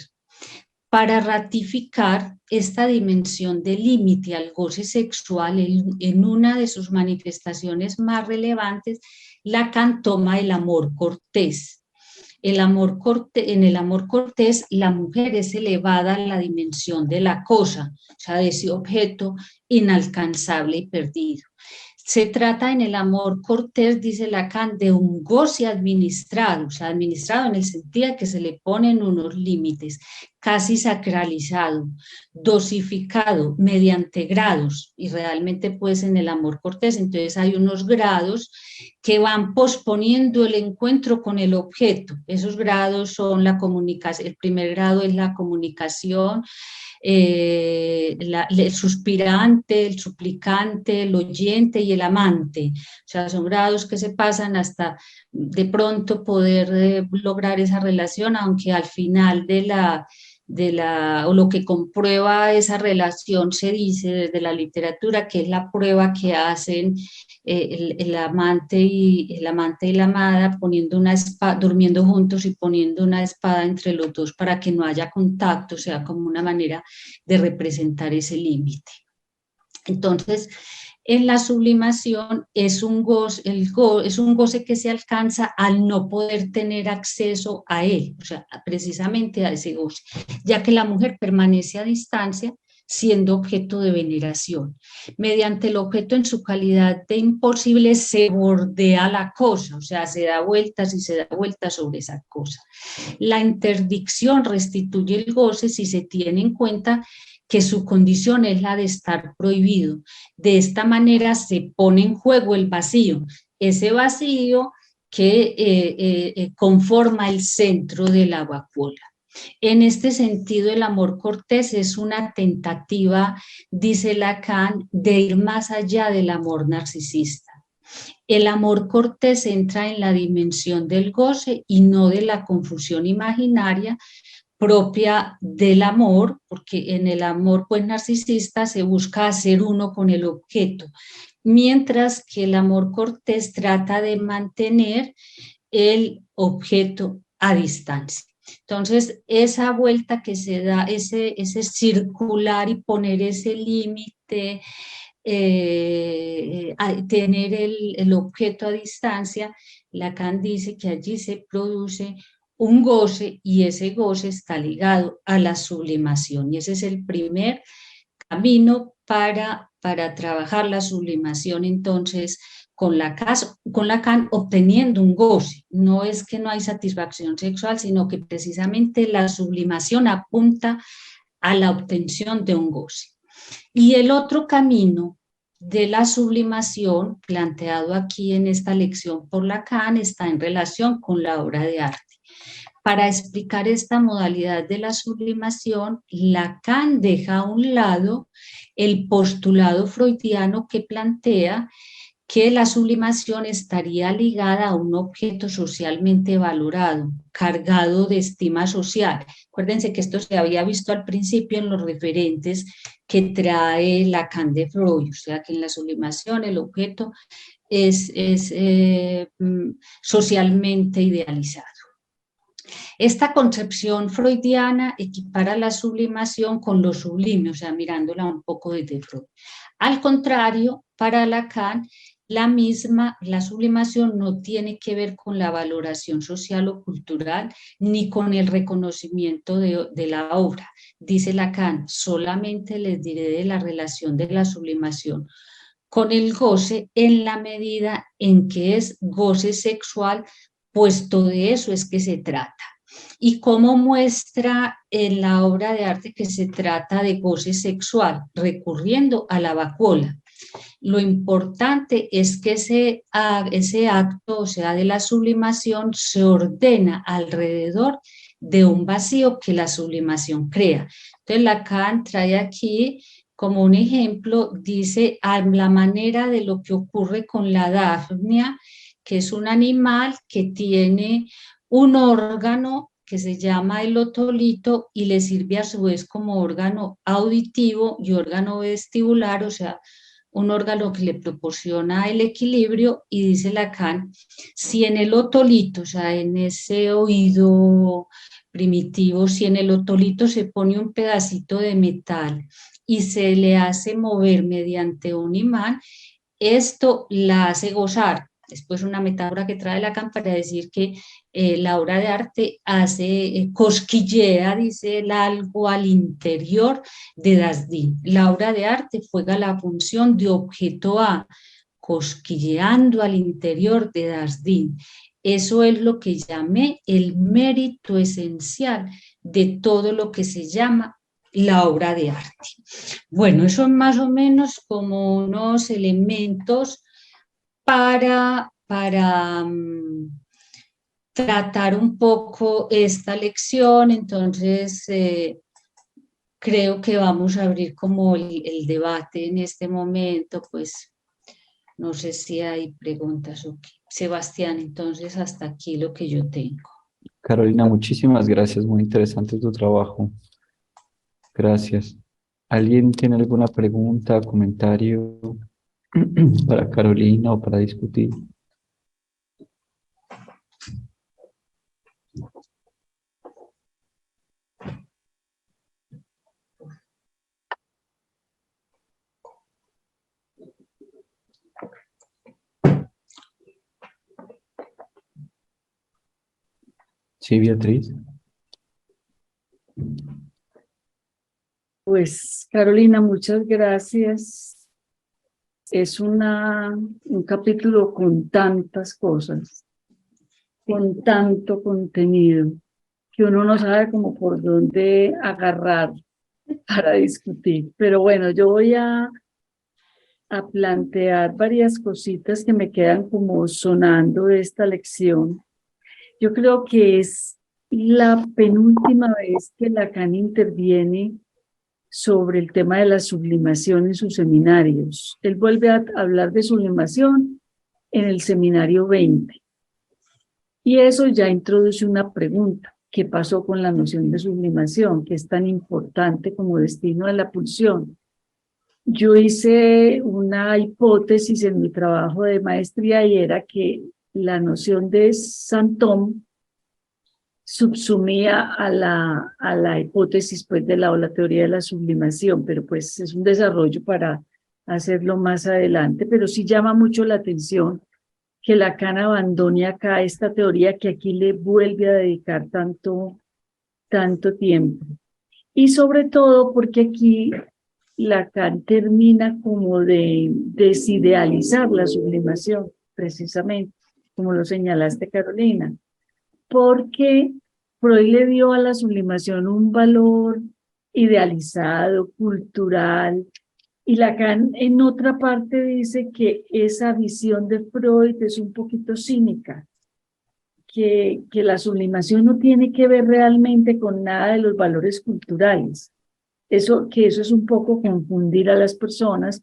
Para ratificar esta dimensión de límite al goce sexual en una de sus manifestaciones más relevantes, Lacan toma el amor cortés. En el amor cortés, la mujer es elevada a la dimensión de la cosa, o sea, de ese objeto inalcanzable y perdido. Se trata en el amor cortés, dice Lacan, de un goce administrado, o sea, administrado en el sentido de que se le ponen unos límites, casi sacralizado, dosificado mediante grados, y realmente pues en el amor cortés entonces hay unos grados que van posponiendo el encuentro con el objeto. Esos grados son la comunicación, el primer grado es la comunicación, el suspirante, el suplicante, el oyente y el amante. O sea, son grados que se pasan hasta de pronto poder lograr esa relación, aunque al final o lo que comprueba esa relación se dice desde la literatura que es la prueba que hacen el amante y la amada poniendo una espada, durmiendo juntos y poniendo una espada entre los dos para que no haya contacto, o sea, como una manera de representar ese límite. Entonces, en la sublimación es un goce que se alcanza al no poder tener acceso a él, o sea, precisamente a ese goce, ya que la mujer permanece a distancia siendo objeto de veneración. Mediante el objeto en su calidad de imposible se bordea la cosa, o sea, se da vueltas y se da vueltas sobre esa cosa. La interdicción restituye el goce si se tiene en cuenta que su condición es la de estar prohibido. De esta manera se pone en juego el vacío, ese vacío que conforma el centro de la vacuola. En este sentido, el amor cortés es una tentativa, dice Lacan, de ir más allá del amor narcisista. El amor cortés entra en la dimensión del goce y no de la confusión imaginaria propia del amor, porque en el amor pues narcisista se busca hacer uno con el objeto, mientras que el amor cortés trata de mantener el objeto a distancia. Entonces, esa vuelta que se da, ese circular y poner ese límite, tener el objeto a distancia, Lacan dice que allí se produce un goce y ese goce está ligado a la sublimación y ese es el primer camino para trabajar la sublimación entonces con Lacan obteniendo un goce. No es que no hay satisfacción sexual, sino que precisamente la sublimación apunta a la obtención de un goce. Y el otro camino de la sublimación, planteado aquí en esta lección por Lacan, está en relación con la obra de arte. Para explicar esta modalidad de la sublimación, Lacan deja a un lado el postulado freudiano que plantea que la sublimación estaría ligada a un objeto socialmente valorado, cargado de estima social. Acuérdense que esto se había visto al principio en los referentes que trae Lacan de Freud, o sea que en la sublimación el objeto es socialmente idealizado. Esta concepción freudiana equipara la sublimación con lo sublime, o sea, mirándola un poco desde Freud. Al contrario, para Lacan, la sublimación no tiene que ver con la valoración social o cultural ni con el reconocimiento de la obra. Dice Lacan, solamente les diré de la relación de la sublimación con el goce en la medida en que es goce sexual, puesto de eso es que se trata. Y cómo muestra en la obra de arte que se trata de goce sexual, recurriendo a la vacuola. Lo importante es que ese acto, o sea, de la sublimación, se ordena alrededor de un vacío que la sublimación crea. Entonces, Lacan trae aquí como un ejemplo, dice, a la manera de lo que ocurre con la dafnia, que es un animal que tiene un órgano que se llama el otolito y le sirve a su vez como órgano auditivo y órgano vestibular, o sea, un órgano que le proporciona el equilibrio, y dice Lacan, si en el otolito, o sea, en ese oído primitivo, si en el otolito se pone un pedacito de metal y se le hace mover mediante un imán, esto la hace gozar. Después una metáfora que trae Lacan para decir que la obra de arte hace, cosquillea, dice él, algo al interior de Dasdin. La obra de arte juega la función de objeto A, cosquilleando al interior de Dasdin. Eso es lo que llamé el mérito esencial de todo lo que se llama la obra de arte. Bueno, eso es más o menos como unos elementos para tratar un poco esta lección. Entonces, creo que vamos a abrir como el debate en este momento, pues no sé si hay preguntas o qué. Sebastián, entonces hasta aquí lo que yo tengo. Carolina, muchísimas gracias, muy interesante tu trabajo. Gracias. ¿Alguien tiene alguna pregunta, comentario para Carolina o para discutir? Sí, Beatriz. Pues Carolina, muchas gracias. Es un capítulo con tantas cosas, con tanto contenido, que uno no sabe como por dónde agarrar para discutir. Pero bueno, yo voy a plantear varias cositas que me quedan como sonando de esta lección. Yo creo que es la penúltima vez que Lacan interviene sobre el tema de la sublimación en sus seminarios. Él vuelve a hablar de sublimación en el seminario 20. Y eso ya introduce una pregunta. ¿Qué pasó con la noción de sublimación, que es tan importante como destino de la pulsión? Yo hice una hipótesis en mi trabajo de maestría y era que la noción de Saint-Thome subsumía a la hipótesis pues, o la teoría de la sublimación, pero pues es un desarrollo para hacerlo más adelante, pero sí llama mucho la atención que Lacan abandone acá esta teoría que aquí le vuelve a dedicar tanto tiempo. Y sobre todo porque aquí Lacan termina como de desidealizar la sublimación, precisamente, como lo señalaste, Carolina, porque Freud le dio a la sublimación un valor idealizado, cultural, y Lacan en otra parte dice que esa visión de Freud es un poquito cínica, que la sublimación no tiene que ver realmente con nada de los valores culturales. Eso es un poco confundir a las personas,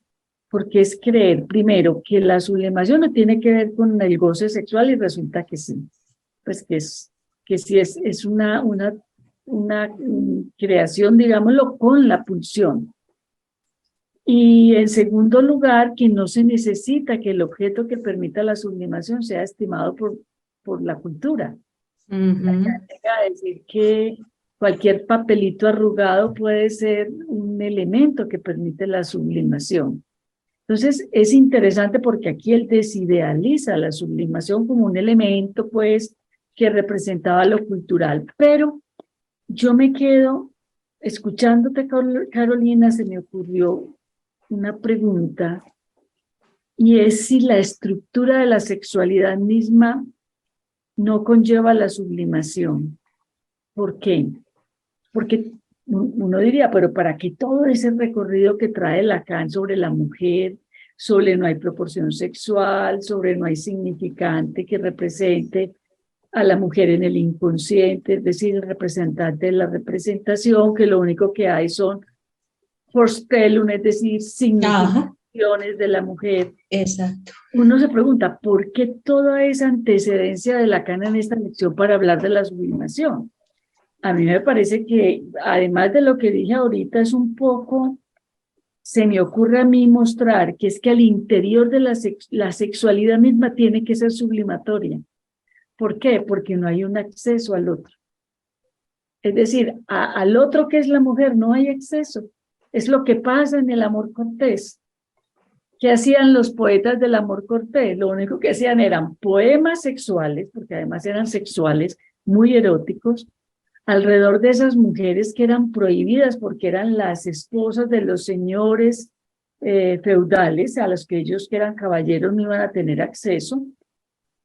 porque es creer, primero, que la sublimación no tiene que ver con el goce sexual y resulta que sí. Pues que sí es una creación, digámoslo, con la pulsión. Y en segundo lugar, que no se necesita que el objeto que permita la sublimación sea estimado por la cultura. Acá llega a decir que cualquier papelito arrugado puede ser un elemento que permite la sublimación. Entonces, es interesante porque aquí él desidealiza la sublimación como un elemento, pues, que representaba lo cultural. Pero yo me quedo, escuchándote, Carolina, se me ocurrió una pregunta, y es si la estructura de la sexualidad misma no conlleva la sublimación. ¿Por qué? Porque uno diría, pero ¿para qué todo ese recorrido que trae Lacan sobre la mujer, sobre no hay proporción sexual, sobre no hay significante que represente a la mujer en el inconsciente, es decir, el representante de la representación, que lo único que hay son Vorstellungen, es decir, significaciones de la mujer? Exacto. Uno se pregunta, ¿por qué toda esa antecedencia de Lacan en esta lección para hablar de la sublimación? A mí me parece que, además de lo que dije ahorita, es un poco, se me ocurre a mí mostrar que es que al interior de la sexualidad misma tiene que ser sublimatoria. ¿Por qué? Porque no hay un acceso al otro. Es decir, al otro que es la mujer no hay acceso. Es lo que pasa en el amor cortés. ¿Qué hacían los poetas del amor cortés? Lo único que hacían eran poemas sexuales, porque además eran sexuales, muy eróticos, alrededor de esas mujeres que eran prohibidas porque eran las esposas de los señores feudales, a los que ellos que eran caballeros no iban a tener acceso.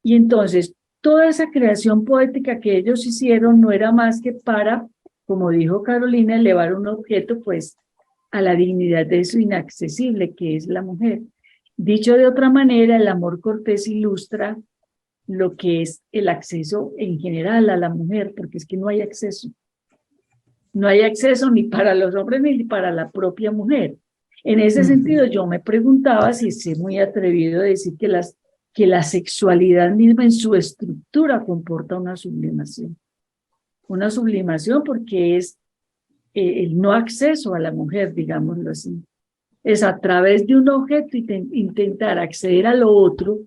Y entonces toda esa creación poética que ellos hicieron no era más que para, como dijo Carolina, elevar un objeto pues a la dignidad de eso inaccesible que es la mujer. Dicho de otra manera, el amor cortés ilustra lo que es el acceso en general a la mujer, porque es que no hay acceso. No hay acceso ni para los hombres ni para la propia mujer. En ese sentido, yo me preguntaba si es muy atrevido decir que la sexualidad misma en su estructura comporta una sublimación. Una sublimación porque es el no acceso a la mujer, digámoslo así. Es a través de un objeto intentar acceder a lo otro,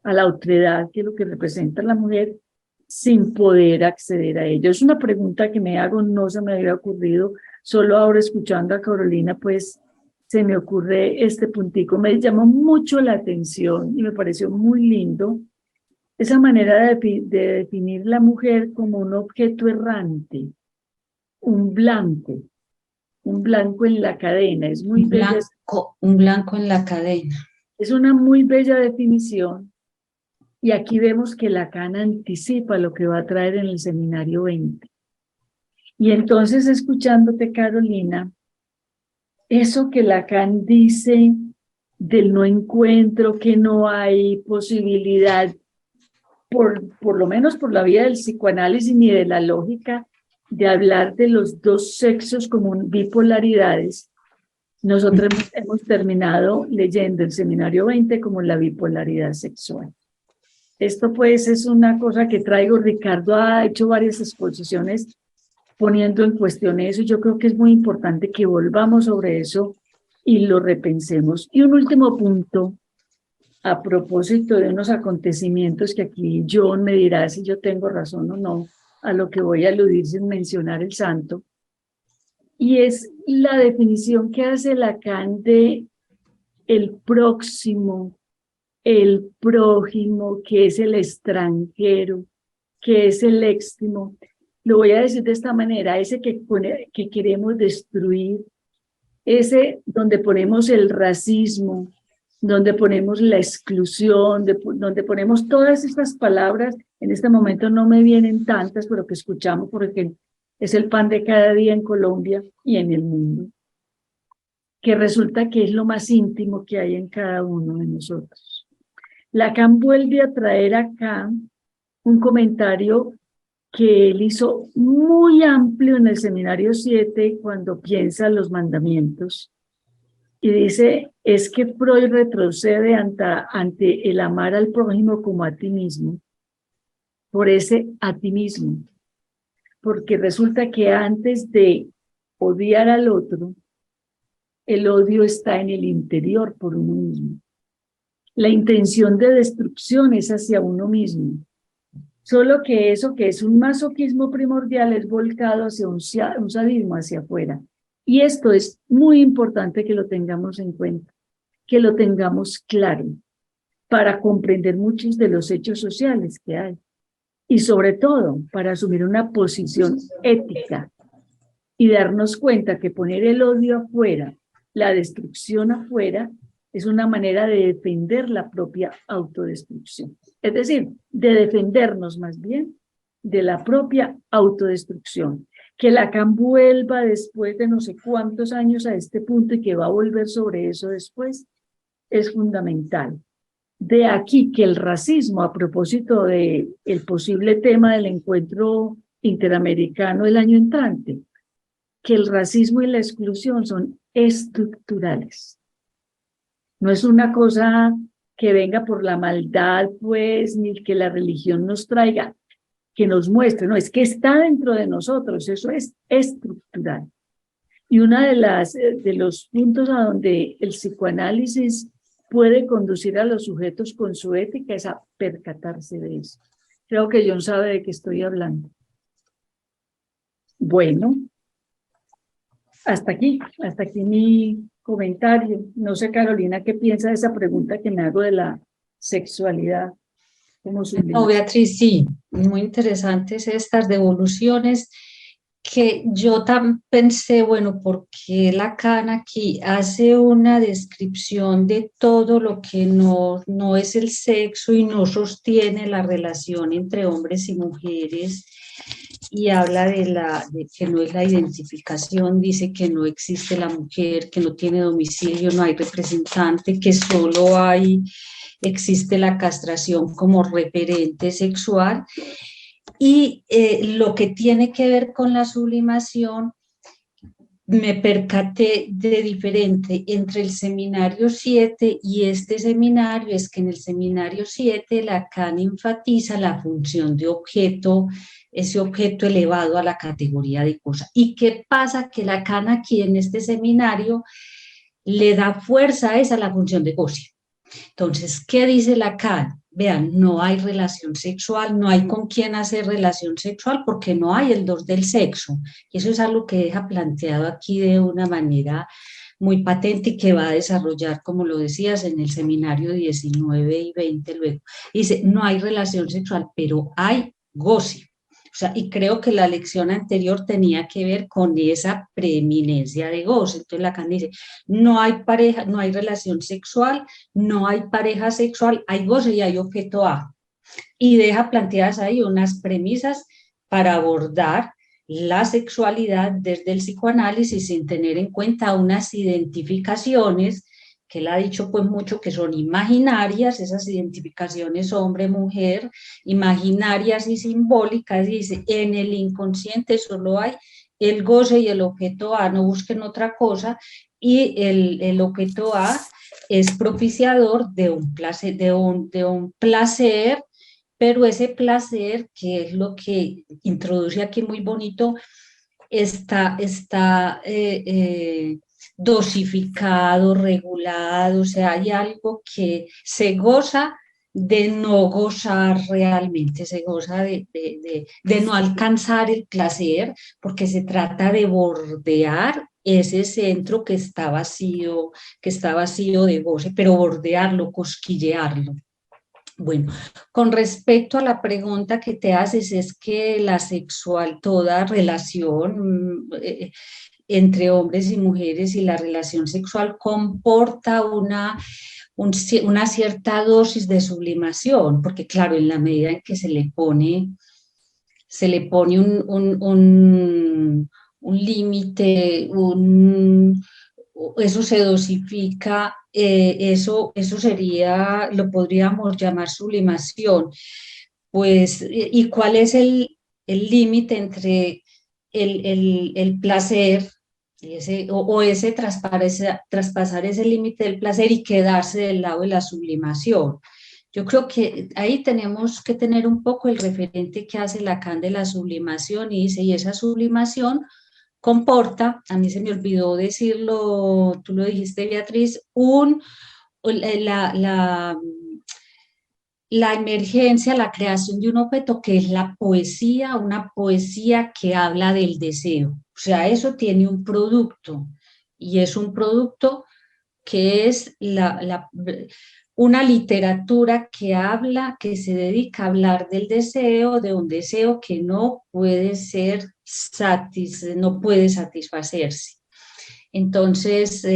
a la otredad, que es lo que representa la mujer, sin poder acceder a ello. Es una pregunta que me hago, no se me había ocurrido, solo ahora escuchando a Carolina, pues se me ocurre este puntico. Me llamó mucho la atención y me pareció muy lindo esa manera de definir la mujer como un objeto errante, un blanco en la cadena. Es muy bella. Un blanco en la cadena. Es una muy bella definición. Y aquí vemos que Lacan anticipa lo que va a traer en el seminario 20. Y entonces, escuchándote, Carolina, eso que Lacan dice del no encuentro, que no hay posibilidad, por lo menos por la vía del psicoanálisis ni de la lógica, de hablar de los dos sexos como bipolaridades, nosotros hemos terminado leyendo el seminario 20 como la bipolaridad sexual. Esto pues es una cosa que traigo. Ricardo ha hecho varias exposiciones poniendo en cuestión eso. Yo creo que es muy importante que volvamos sobre eso y lo repensemos. Y un último punto, a propósito de unos acontecimientos que aquí John me dirá si yo tengo razón o no, a lo que voy a aludir sin mencionar el santo, y es la definición que hace Lacan de el próximo, el prójimo, que es el extranjero, que es el éxtimo. Lo voy a decir de esta manera: ese que queremos destruir, ese donde ponemos el racismo, donde ponemos la exclusión, donde ponemos todas estas palabras. En este momento no me vienen tantas, pero que escuchamos porque es el pan de cada día en Colombia y en el mundo, que resulta que es lo más íntimo que hay en cada uno de nosotros. Lacan vuelve a traer acá un comentario que él hizo muy amplio en el seminario 7 cuando piensa los mandamientos, y dice: es que Freud retrocede ante el amar al prójimo como a ti mismo, por ese a ti mismo, porque resulta que antes de odiar al otro, el odio está en el interior por uno mismo. La intención de destrucción es hacia uno mismo. Solo que eso, que es un masoquismo primordial, es volcado hacia un sadismo hacia afuera. Y esto es muy importante que lo tengamos en cuenta, que lo tengamos claro, para comprender muchos de los hechos sociales que hay. Y sobre todo, para asumir una posición ética y darnos cuenta que poner el odio afuera, la destrucción afuera, es una manera de defender la propia autodestrucción. Es decir, de defendernos más bien de la propia autodestrucción. Que Lacan vuelva después de no sé cuántos años a este punto y que va a volver sobre eso después, es fundamental. De aquí que el racismo, a propósito del posible tema del encuentro interamericano el año entrante, que el racismo y la exclusión son estructurales. No es una cosa que venga por la maldad, pues, ni que la religión nos traiga, que nos muestre, no, es que está dentro de nosotros, eso es estructural. Y una de los puntos a donde el psicoanálisis puede conducir a los sujetos con su ética es a percatarse de eso. Creo que John sabe de qué estoy hablando. Bueno, hasta aquí mi comentario. No sé, Carolina, ¿qué piensa de esa pregunta que me hago de la sexualidad? No, Beatriz, sí, muy interesantes estas devoluciones, que yo también pensé, bueno, ¿por qué Lacan aquí hace una descripción de todo lo que no es el sexo y no sostiene la relación entre hombres y mujeres? Y habla de que no es la identificación, dice que no existe la mujer, que no tiene domicilio, no hay representante, que solo existe la castración como referente sexual. Y lo que tiene que ver con la sublimación, me percaté de diferente entre el seminario 7 y este seminario, es que en el seminario 7 Lacan enfatiza la función de objeto, ese objeto elevado a la categoría de cosa. ¿Y qué pasa? Que Lacan aquí en este seminario le da fuerza a esa la función de goce. Entonces, ¿qué dice Lacan? Vean, no hay relación sexual, no hay con quién hacer relación sexual porque no hay el dos del sexo. Y eso es algo que deja planteado aquí de una manera muy patente y que va a desarrollar, como lo decías, en el seminario 19 y 20 luego. Dice, no hay relación sexual, pero hay goce. O sea, y creo que la lección anterior tenía que ver con esa preeminencia de goce. Entonces Lacan dice, no hay pareja, no hay relación sexual, no hay pareja sexual, hay goce y hay objeto A. Y deja planteadas ahí unas premisas para abordar la sexualidad desde el psicoanálisis sin tener en cuenta unas identificaciones que él ha dicho pues mucho que son imaginarias, esas identificaciones hombre-mujer, imaginarias y simbólicas, dice, en el inconsciente solo hay el goce y el objeto A, no busquen otra cosa, y el objeto A es propiciador de un placer, de un placer, pero ese placer, que es lo que introduce aquí muy bonito, está dosificado, regulado, o sea, hay algo que se goza de no gozar realmente, se goza de no alcanzar el placer, porque se trata de bordear ese centro que está vacío de goce, pero bordearlo, cosquillearlo. Bueno, con respecto a la pregunta que te haces, es que la sexual, toda relación entre hombres y mujeres y la relación sexual comporta una cierta dosis de sublimación, porque claro, en la medida en que se le pone un límite, eso se dosifica, eso sería, lo podríamos llamar sublimación. Pues, ¿y cuál es el límite entre el placer y ese, o ese traspasar ese límite del placer y quedarse del lado de la sublimación? Yo creo que ahí tenemos que tener un poco el referente que hace Lacan de la sublimación y dice, y esa sublimación comporta, a mí se me olvidó decirlo, tú lo dijiste Beatriz, la, la, la emergencia, la creación de un objeto que es la poesía, una poesía que habla del deseo. O sea, eso tiene un producto y es un producto que es una literatura que habla, que se dedica a hablar del deseo, de un deseo que no puede ser no puede satisfacerse. Entonces,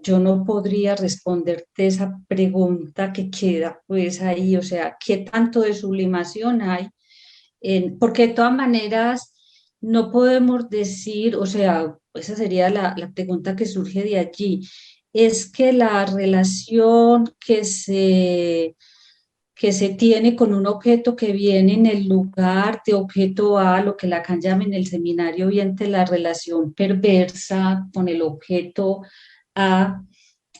yo no podría responderte esa pregunta que queda pues ahí, o sea, ¿qué tanto de sublimación hay? Porque de todas maneras no podemos decir, o sea, esa sería la pregunta que surge de allí, es que la relación que se tiene con un objeto que viene en el lugar de objeto A, lo que Lacan llama en el seminario Viente la relación perversa con el objeto A,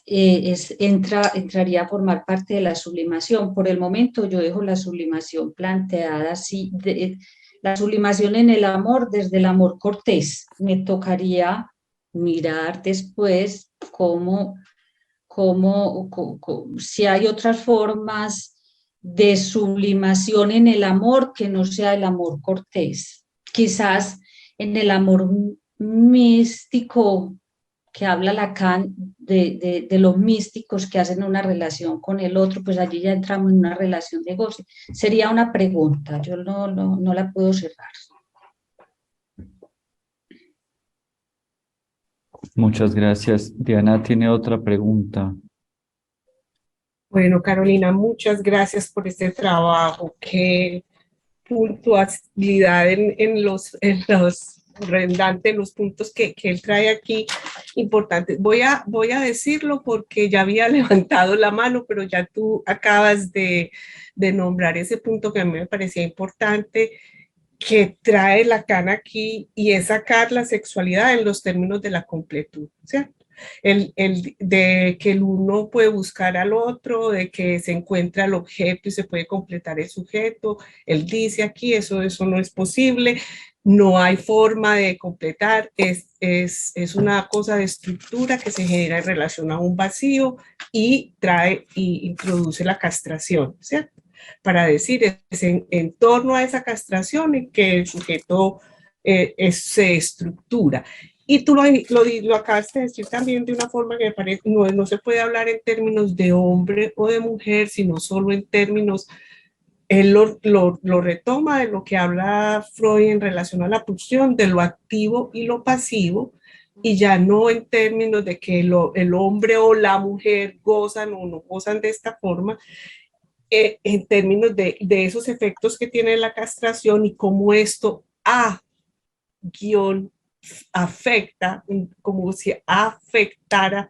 entraría a formar parte de la sublimación. Por el momento yo dejo la sublimación planteada así, la sublimación en el amor desde el amor cortés. Me tocaría mirar después si hay otras formas de sublimación en el amor que no sea el amor cortés. Quizás en el amor místico que habla Lacan de los místicos que hacen una relación con el otro, pues allí ya entramos en una relación de goce. Sería una pregunta, yo no la puedo cerrar. Muchas gracias. Diana tiene otra pregunta. Bueno, Carolina, muchas gracias por este trabajo. Qué puntualidad en los redundante, en los puntos que él trae aquí importantes. Voy a decirlo porque ya había levantado la mano, pero ya tú acabas de nombrar ese punto que a mí me parecía importante, que trae Lacan aquí, y es sacar la sexualidad en los términos de la completud, ¿cierto? De que el uno puede buscar al otro, de que se encuentra el objeto y se puede completar el sujeto. Él dice aquí, eso no es posible, no hay forma de completar, es una cosa de estructura que se genera en relación a un vacío y introduce la castración, ¿cierto? Para decir, es en torno a esa castración en que el sujeto se estructura. Y tú lo acabas de decir también de una forma que me parece, no se puede hablar en términos de hombre o de mujer, sino solo en términos, él lo retoma de lo que habla Freud en relación a la pulsión, de lo activo y lo pasivo, y ya no en términos de que el hombre o la mujer gozan o no gozan de esta forma, en términos de esos efectos que tiene la castración y cómo esto afecta, como si afectara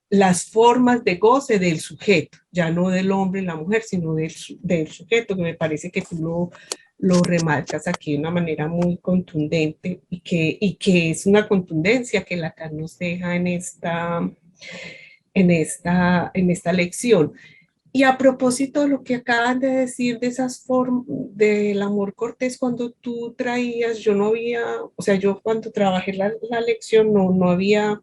las formas de goce del sujeto, ya no del hombre y la mujer, sino del sujeto, que me parece que tú lo remarcas aquí de una manera muy contundente y que es una contundencia que Lacan nos deja en esta lección. Y a propósito de lo que acaban de decir de esas formas del amor cortés, cuando tú traías, yo no había, o sea, yo cuando trabajé la lección no había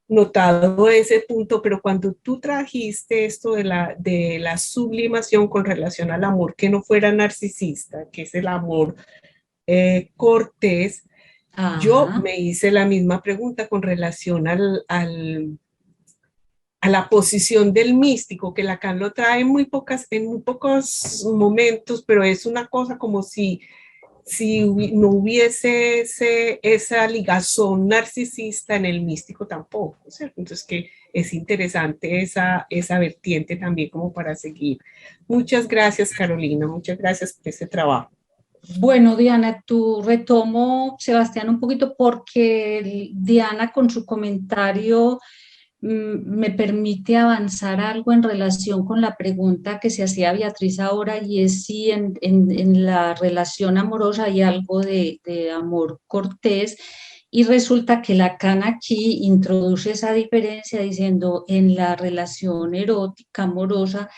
notado ese punto, pero cuando tú trajiste esto de la sublimación con relación al amor que no fuera narcisista, que es el amor cortés, yo me hice la misma pregunta con relación a la posición del místico, que Lacan lo trae en muy pocos momentos, pero es una cosa como si no hubiese esa ligazón narcisista en el místico tampoco, ¿cierto? Entonces que es interesante esa vertiente también como para seguir. Muchas gracias, Carolina, muchas gracias por este trabajo. Bueno, Diana, tú retomo, Sebastián, un poquito porque Diana con su comentario me permite avanzar algo en relación con la pregunta que se hacía Beatriz ahora, y es si en la relación amorosa hay algo de amor cortés, y resulta que Lacan aquí introduce esa diferencia diciendo en la relación erótica amorosa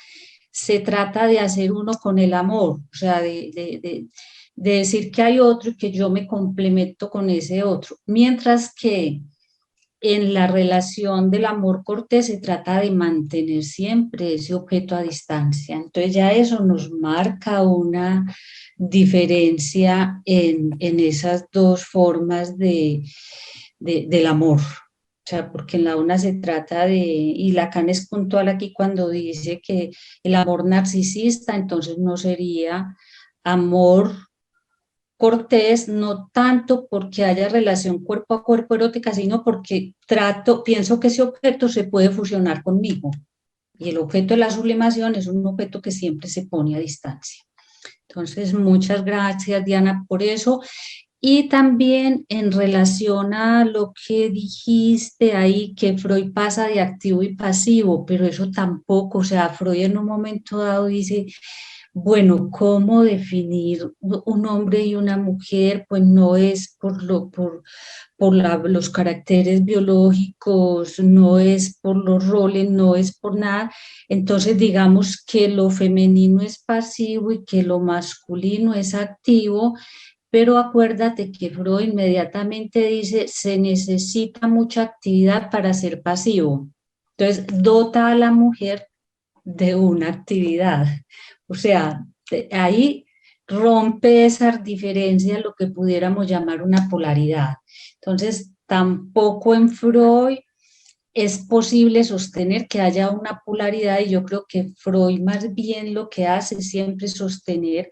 se trata de hacer uno con el amor, o sea, de decir que hay otro y que yo me complemento con ese otro, mientras que en la relación del amor cortés se trata de mantener siempre ese objeto a distancia. Entonces ya eso nos marca una diferencia en esas dos formas del amor. O sea, porque en la una se trata y Lacan es puntual aquí cuando dice que el amor narcisista entonces no sería amor cortés, no tanto porque haya relación cuerpo a cuerpo erótica, sino porque pienso que ese objeto se puede fusionar conmigo. Y el objeto de la sublimación es un objeto que siempre se pone a distancia. Entonces, muchas gracias, Diana, por eso. Y también en relación a lo que dijiste ahí, que Freud pasa de activo y pasivo, pero eso tampoco, o sea, Freud en un momento dado dice, bueno, ¿cómo definir un hombre y una mujer? Pues no es los caracteres biológicos, no es por los roles, no es por nada. Entonces, digamos que lo femenino es pasivo y que lo masculino es activo, pero acuérdate que Freud inmediatamente dice, se necesita mucha actividad para ser pasivo. Entonces, dota a la mujer de una actividad. O sea, ahí rompe esa diferencia, lo que pudiéramos llamar una polaridad. Entonces, tampoco en Freud es posible sostener que haya una polaridad, y yo creo que Freud más bien lo que hace es siempre sostener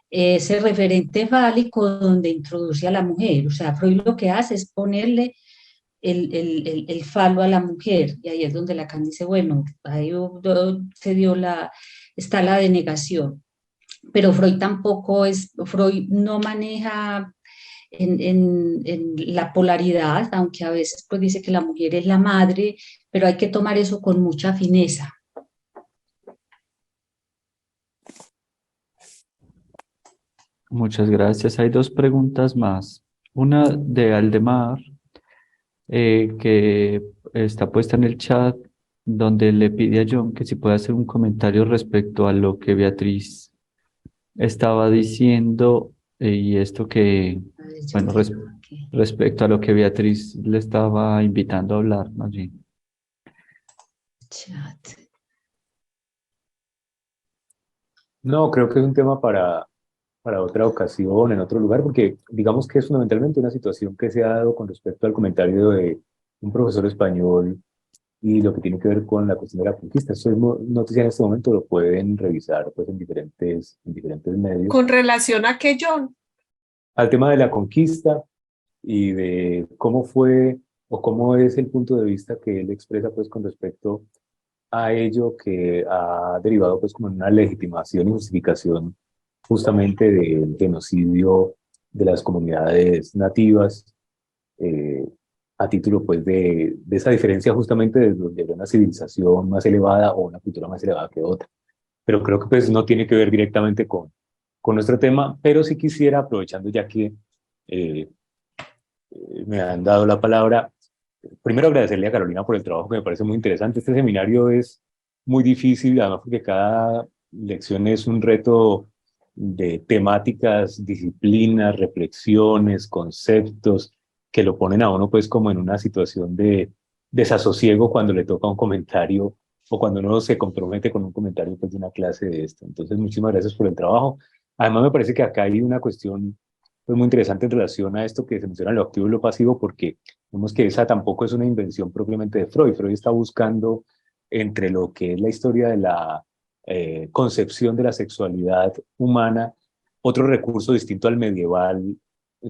ese referente fálico donde introduce a la mujer. O sea, Freud lo que hace es ponerle el falo a la mujer, y ahí es donde Lacan dice, bueno, ahí está la denegación. Pero Freud tampoco Freud no maneja en la polaridad, aunque a veces pues dice que la mujer es la madre, pero hay que tomar eso con mucha fineza. Muchas gracias. Hay dos preguntas más. Una de Aldemar, que está puesta en el chat, donde le pide a John que si puede hacer un comentario respecto a lo que Beatriz estaba diciendo, y esto que, A ver, yo bueno, tengo aquí. respecto a lo que Beatriz le estaba invitando a hablar, más bien. Chat. No, creo que es un tema para otra ocasión, en otro lugar, porque digamos que es fundamentalmente una situación que se ha dado con respecto al comentario de un profesor español y lo que tiene que ver con la cuestión de la conquista. Eso es noticia en este momento, lo pueden revisar pues, en diferentes medios. Con relación a que John, Al tema de la conquista y de cómo fue o cómo es el punto de vista que él expresa pues, con respecto a ello que ha derivado pues, como en una legitimación y justificación justamente del genocidio de las comunidades nativas, eh, a título pues de esa diferencia justamente de una civilización más elevada o una cultura más elevada que otra. Pero creo que pues no tiene que ver directamente con nuestro tema, pero sí quisiera, aprovechando ya que eh, me han dado la palabra, primero agradecerle a Carolina por el trabajo que me parece muy interesante. Este seminario es muy difícil, además porque cada lección es un reto de temáticas, disciplinas, reflexiones, conceptos que lo ponen a uno pues como en una situación de desasosiego cuando le toca un comentario o cuando uno se compromete con un comentario pues de una clase de esto. Entonces, muchísimas gracias por el trabajo. Además, me parece que acá hay una cuestión pues, muy interesante en relación a esto que se menciona lo activo y lo pasivo, porque vemos que esa tampoco es una invención propiamente de Freud. Freud está buscando entre lo que es la historia de la concepción de la sexualidad humana, otro recurso distinto al medieval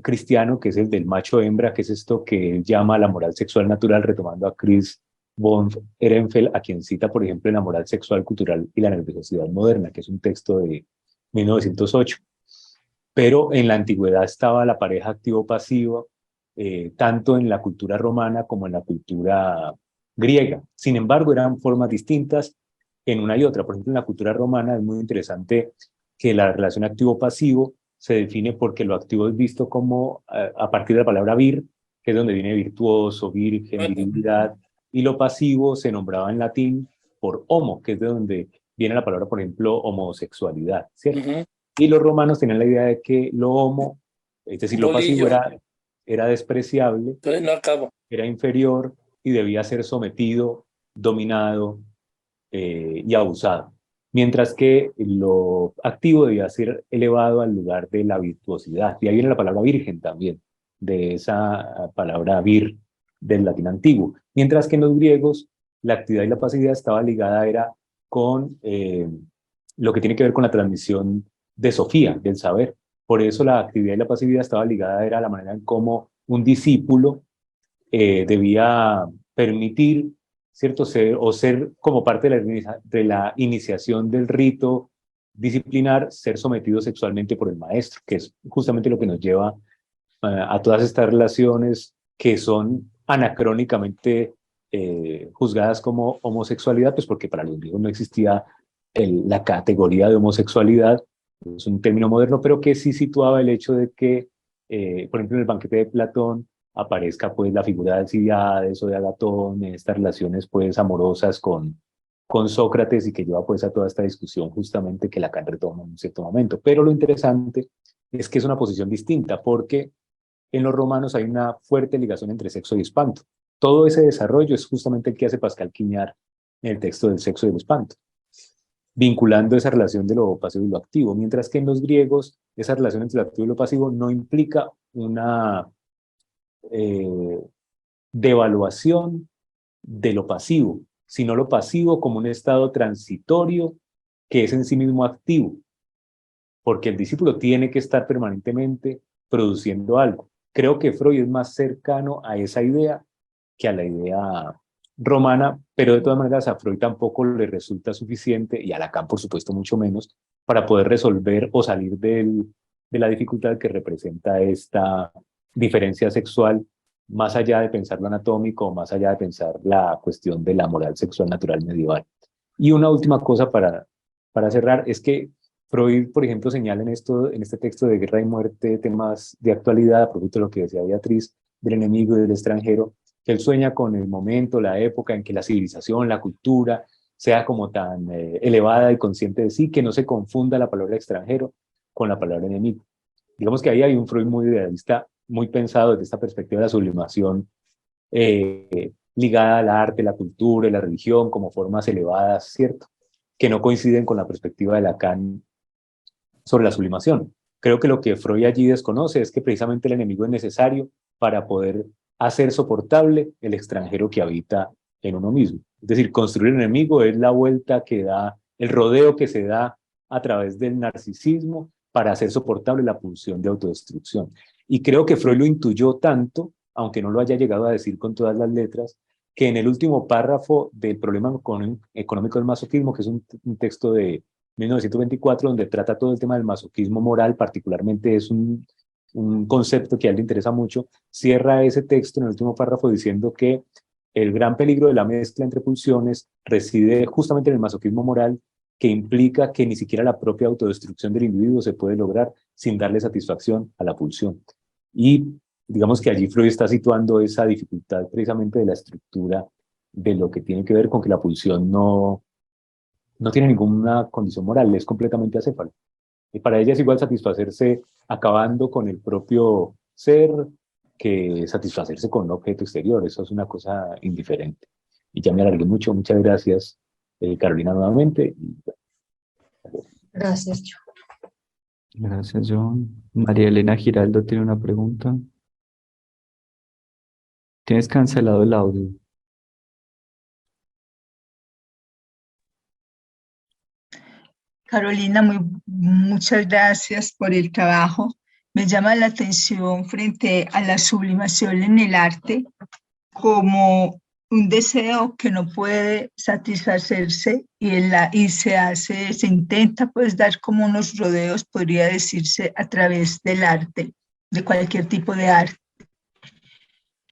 cristiano, que es el del macho-hembra, que es esto que él llama la moral sexual natural, retomando a Chris von Ehrenfeld, a quien cita, por ejemplo, en La moral sexual cultural y la nerviosidad moderna, que es un texto de 1908. Pero en la antigüedad estaba la pareja activo-pasiva, tanto en la cultura romana como en la cultura griega. Sin embargo, eran formas distintas en una y otra. Por ejemplo, en la cultura romana es muy interesante que la relación activo-pasivo se define porque lo activo es visto como a partir de la palabra vir, que es donde viene virtuoso, virgen, virilidad, y lo pasivo se nombraba en latín por homo, que es de donde viene la palabra, por ejemplo, homosexualidad, ¿cierto? Y los romanos tenían la idea de que lo homo, es decir, lo pasivo era despreciable, Entonces no acabo. era inferior y debía ser sometido, dominado y abusado. Mientras que lo activo debía ser elevado al lugar de la virtuosidad. Y ahí viene la palabra virgen también, de esa palabra vir del latín antiguo. Mientras que en los griegos la actividad y la pasividad estaba ligada era con lo que tiene que ver con la transmisión de Sofía, del saber. Por eso la actividad y la pasividad estaba ligada era a la manera en cómo un discípulo debía permitir, ¿cierto? Ser como parte de la iniciación del rito disciplinar, ser sometido sexualmente por el maestro, que es justamente lo que nos lleva a todas estas relaciones que son anacrónicamente juzgadas como homosexualidad, pues porque para los griegos no existía la categoría de homosexualidad, es un término moderno, pero que sí situaba el hecho de que, por ejemplo, en el banquete de Platón aparezca pues la figura de Alcibiades o de Agatón, en estas relaciones pues amorosas con Sócrates y que lleva pues a toda esta discusión justamente que Lacan retoma en un cierto momento. Pero lo interesante es que es una posición distinta porque en los romanos hay una fuerte ligación entre sexo y espanto. Todo ese desarrollo es justamente el que hace Pascal Quignard en el texto del sexo y el espanto, vinculando esa relación de lo pasivo y lo activo, mientras que en los griegos esa relación entre lo activo y lo pasivo no implica una devaluación de lo pasivo, sino lo pasivo como un estado transitorio que es en sí mismo activo, porque el discípulo tiene que estar permanentemente produciendo algo. Creo que Freud es más cercano a esa idea que a la idea romana, pero de todas maneras a Freud tampoco le resulta suficiente, y a Lacan por supuesto mucho menos, para poder resolver o salir de la dificultad que representa esta diferencia sexual, más allá de pensar lo anatómico, más allá de pensar la cuestión de la moral sexual natural medieval. Y una última cosa para cerrar es que Freud, por ejemplo, señala en este texto de Guerra y Muerte temas de actualidad, a propósito de lo que decía Beatriz, del enemigo y del extranjero, que él sueña con el momento, la época en que la civilización, la cultura, sea como tan elevada y consciente de sí, que no se confunda la palabra extranjero con la palabra enemigo. Digamos que ahí hay un Freud muy idealista, muy pensado desde esta perspectiva de la sublimación, ligada al arte, la cultura y la religión como formas elevadas, ¿cierto? Que no coinciden con la perspectiva de Lacan sobre la sublimación. Creo que lo que Freud allí desconoce es que precisamente el enemigo es necesario para poder hacer soportable el extranjero que habita en uno mismo. Es decir, construir el enemigo es la vuelta que da, el rodeo que se da a través del narcisismo para hacer soportable la pulsión de autodestrucción. Y creo que Freud lo intuyó tanto, aunque no lo haya llegado a decir con todas las letras, que en el último párrafo del problema económico del masoquismo, que es un texto de 1924, donde trata todo el tema del masoquismo moral, particularmente es un concepto que a él le interesa mucho, cierra ese texto en el último párrafo diciendo que el gran peligro de la mezcla entre pulsiones reside justamente en el masoquismo moral, que implica que ni siquiera la propia autodestrucción del individuo se puede lograr sin darle satisfacción a la pulsión. Y digamos que allí Freud está situando esa dificultad precisamente de la estructura de lo que tiene que ver con que la pulsión no tiene ninguna condición moral, es completamente acéfalo. Y para ella es igual satisfacerse acabando con el propio ser que satisfacerse con un objeto exterior. Eso es una cosa indiferente. Y ya me alargué mucho. Muchas gracias, Carolina, nuevamente. Gracias, John. Gracias, John. María Elena Giraldo tiene una pregunta. Tienes cancelado el audio. Carolina, muchas gracias por el trabajo. Me llama la atención frente a la sublimación en el arte como un deseo que no puede satisfacerse y se intenta pues dar como unos rodeos, podría decirse, a través del arte, de cualquier tipo de arte.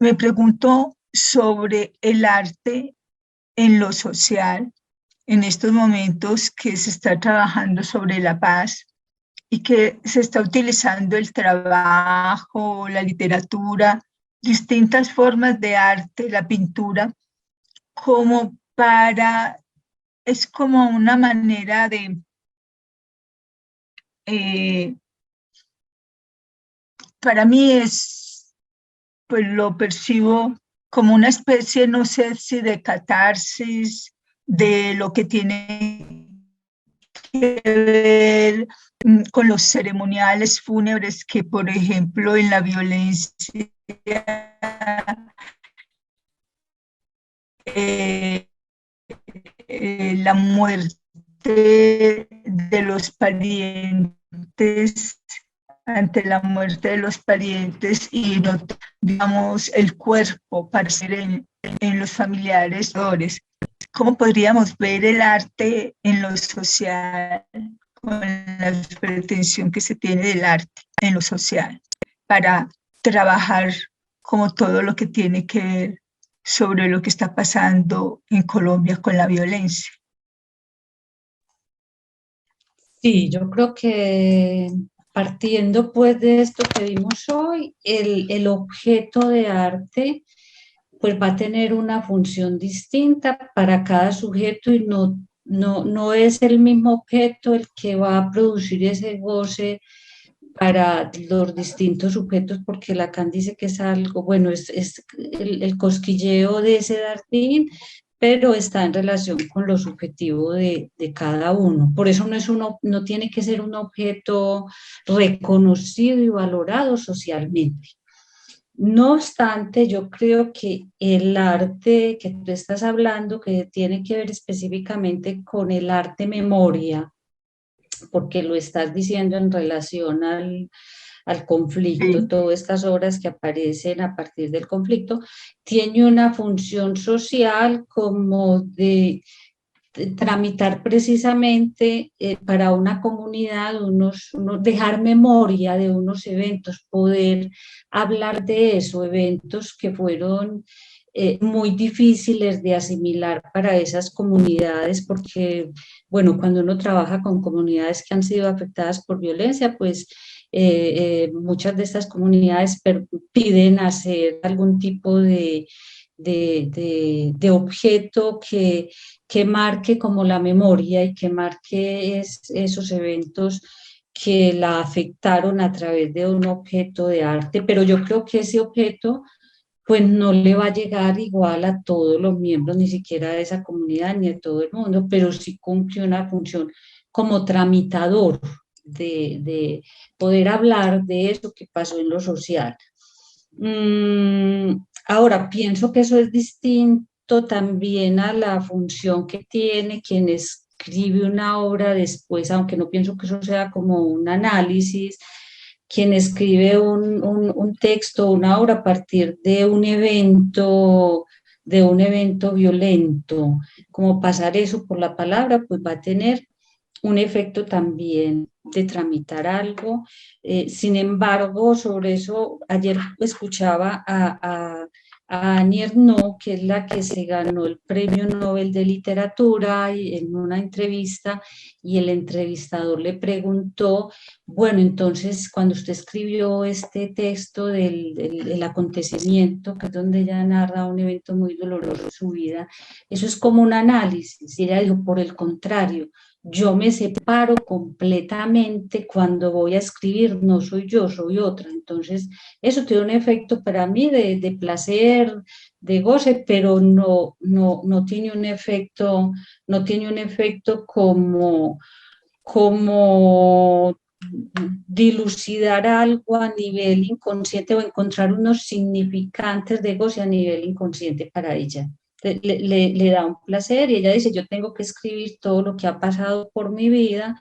Me pregunto sobre el arte en lo social, en estos momentos que se está trabajando sobre la paz y que se está utilizando el trabajo, la literatura, distintas formas de arte, la pintura, es como una manera de, para mí pues lo percibo como una especie, no sé si de catarsis, de lo que tiene que ver con los ceremoniales fúnebres que, por ejemplo, en la violencia la muerte de los parientes, ante la muerte de los parientes y no, digamos, el cuerpo para ser en los familiares. ¿Cómo podríamos ver el arte en lo social, con la pretensión que se tiene del arte en lo social, para trabajar como todo lo que tiene que ver sobre lo que está pasando en Colombia con la violencia? Sí, yo creo que partiendo pues de esto que vimos hoy, el objeto de arte pues va a tener una función distinta para cada sujeto y no es el mismo objeto el que va a producir ese goce para los distintos sujetos, porque Lacan dice que es algo, bueno, es el cosquilleo de ese dartín, pero está en relación con lo subjetivo de cada uno. Por eso no tiene que ser un objeto reconocido y valorado socialmente. No obstante, yo creo que el arte que tú estás hablando, que tiene que ver específicamente con el arte memoria, porque lo estás diciendo en relación al conflicto, Sí. todas estas obras que aparecen a partir del conflicto, tiene una función social como de tramitar precisamente para una comunidad, dejar memoria de unos eventos, poder hablar de eso, eventos que fueron muy difíciles de asimilar para esas comunidades, porque, bueno, cuando uno trabaja con comunidades que han sido afectadas por violencia, pues muchas de estas comunidades piden hacer algún tipo de objeto que marque como la memoria y que marque esos eventos que la afectaron a través de un objeto de arte, pero yo creo que ese objeto pues no le va a llegar igual a todos los miembros, ni siquiera de esa comunidad, ni de todo el mundo, pero sí cumple una función como tramitador de poder hablar de eso que pasó en lo social. Ahora, pienso que eso es distinto también a la función que tiene quien escribe una obra después, aunque no pienso que eso sea como un análisis, quien escribe un texto, una obra a partir de un evento violento. Como pasar eso por la palabra, pues va a tener un efecto también de tramitar algo. Sin embargo, sobre eso, ayer escuchaba a Annie Ernaux, que es la que se ganó el Premio Nobel de Literatura, en una entrevista, y el entrevistador le preguntó, bueno, entonces, cuando usted escribió este texto del acontecimiento, que es donde ella narra un evento muy doloroso de su vida, eso es como un análisis. Y ella dijo, por el contrario, yo me separo completamente cuando voy a escribir, no soy yo, soy otra. Entonces, eso tiene un efecto para mí de placer, de goce, pero no tiene un efecto, no tiene un efecto como dilucidar algo a nivel inconsciente o encontrar unos significantes de goce a nivel inconsciente para ella. Le da un placer y ella dice, yo tengo que escribir todo lo que ha pasado por mi vida,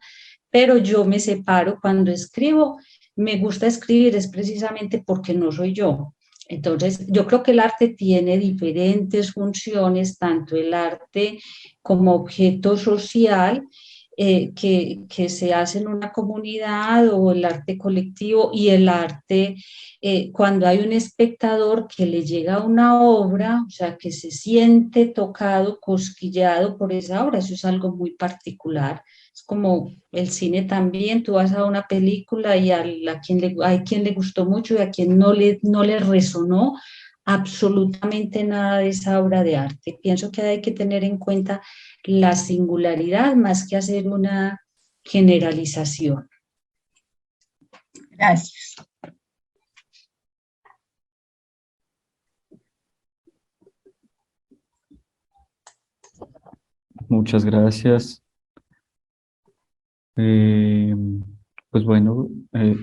pero yo me separo cuando escribo. Me gusta escribir es precisamente porque no soy yo. Entonces, yo creo que el arte tiene diferentes funciones, tanto el arte como objeto social, que se hace en una comunidad, o el arte colectivo, y el arte cuando hay un espectador que le llega una obra, o sea, que se siente tocado, cosquillado por esa obra. Eso es algo muy particular. Es como el cine también, tú vas a una película y hay quien le gustó mucho y a quien no le resonó absolutamente nada de esa obra de arte. Pienso que hay que tener en cuenta la singularidad más que hacer una generalización. Gracias. Muchas gracias. Pues bueno,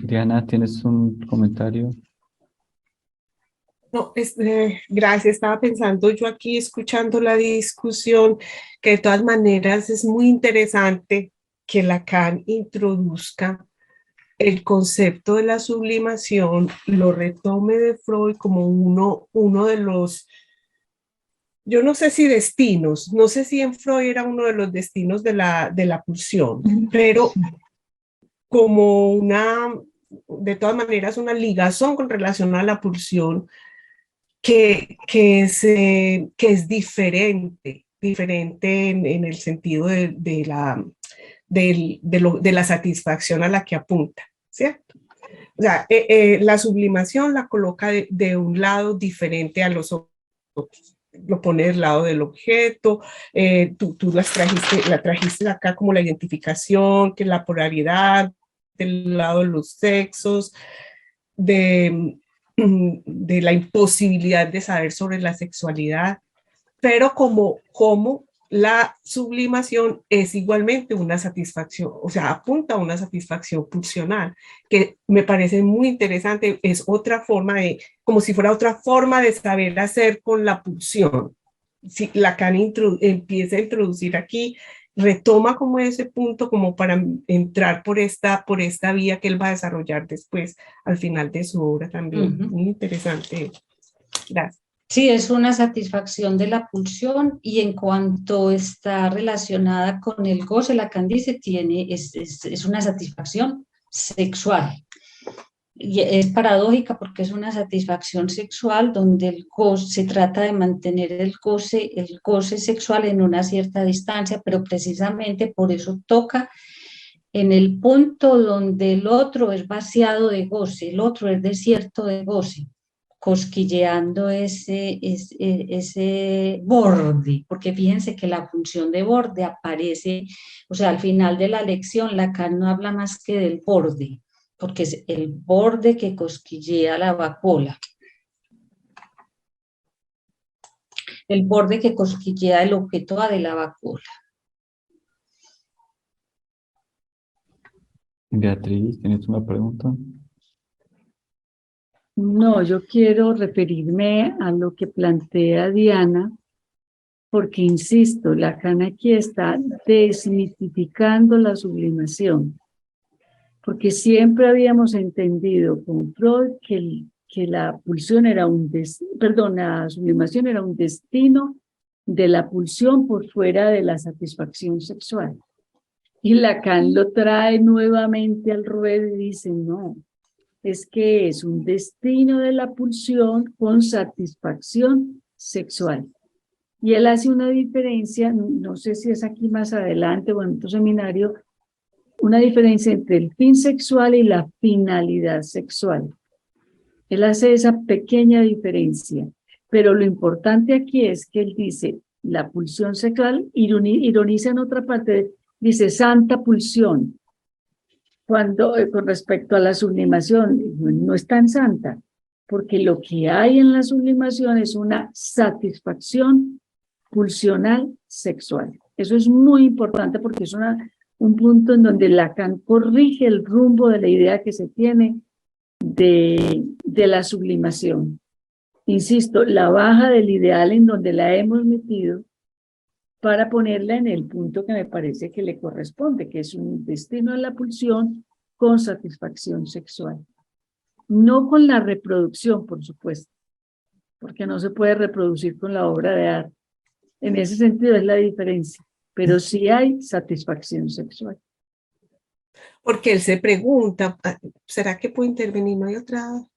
Diana, ¿tienes un comentario? No, gracias. Estaba pensando yo aquí, escuchando la discusión, que de todas maneras es muy interesante que Lacan introduzca el concepto de la sublimación, lo retome de Freud como uno de los, yo no sé si destinos, no sé si en Freud era uno de los destinos de la pulsión, pero como de todas maneras, una ligazón con relación a la pulsión que es diferente en el sentido de la satisfacción a la que apunta, ¿cierto? O sea, la sublimación la coloca de un lado diferente a los otros. Lo pone del lado del objeto, tú la trajiste acá como la identificación, que la polaridad, del lado de los sexos, de la imposibilidad de saber sobre la sexualidad, pero como la sublimación es igualmente una satisfacción, o sea, apunta a una satisfacción pulsional, que me parece muy interesante. Es otra forma como si fuera otra forma de saber hacer con la pulsión. Si Lacan empieza a introducir aquí, retoma como ese punto como para entrar por esta vía que él va a desarrollar después al final de su obra también. Muy interesante. Gracias. Sí, es una satisfacción de la pulsión, y en cuanto está relacionada con el goce, Lacan dice, es una satisfacción sexual. Y es paradójica porque es una satisfacción sexual donde se trata de mantener el goce sexual en una cierta distancia, pero precisamente por eso toca en el punto donde el otro es vaciado de goce, el otro es desierto de goce, cosquilleando ese borde, porque fíjense que la función de borde aparece, o sea, al final de la lección Lacan no habla más que del borde, porque es el borde que cosquillea la vacuola, el borde que cosquillea el objeto A de la vacuola. Beatriz, ¿tienes una pregunta? No, yo quiero referirme a lo que plantea Diana, porque insisto, Lacan aquí está desmitificando la sublimación, porque siempre habíamos entendido con Freud que la pulsión era la sublimación era un destino de la pulsión por fuera de la satisfacción sexual. Y Lacan lo trae nuevamente al ruedo y dice, no, es que es un destino de la pulsión con satisfacción sexual. Y él hace una diferencia, no sé si es aquí más adelante o en otro seminario, una diferencia entre el fin sexual y la finalidad sexual. Él hace esa pequeña diferencia, pero lo importante aquí es que él dice, la pulsión sexual, ironiza en otra parte, dice santa pulsión, cuando con respecto a la sublimación no es tan santa, porque lo que hay en la sublimación es una satisfacción pulsional sexual. Eso es muy importante porque es un punto en donde Lacan corrige el rumbo de la idea que se tiene de la sublimación. Insisto, la baja del ideal en donde la hemos metido para ponerla en el punto que me parece que le corresponde, que es un destino de la pulsión con satisfacción sexual. No con la reproducción, por supuesto, porque no se puede reproducir con la obra de arte. En ese sentido es la diferencia, pero sí hay satisfacción sexual. Porque él se pregunta, ¿será que puedo intervenir? ¿No hay otra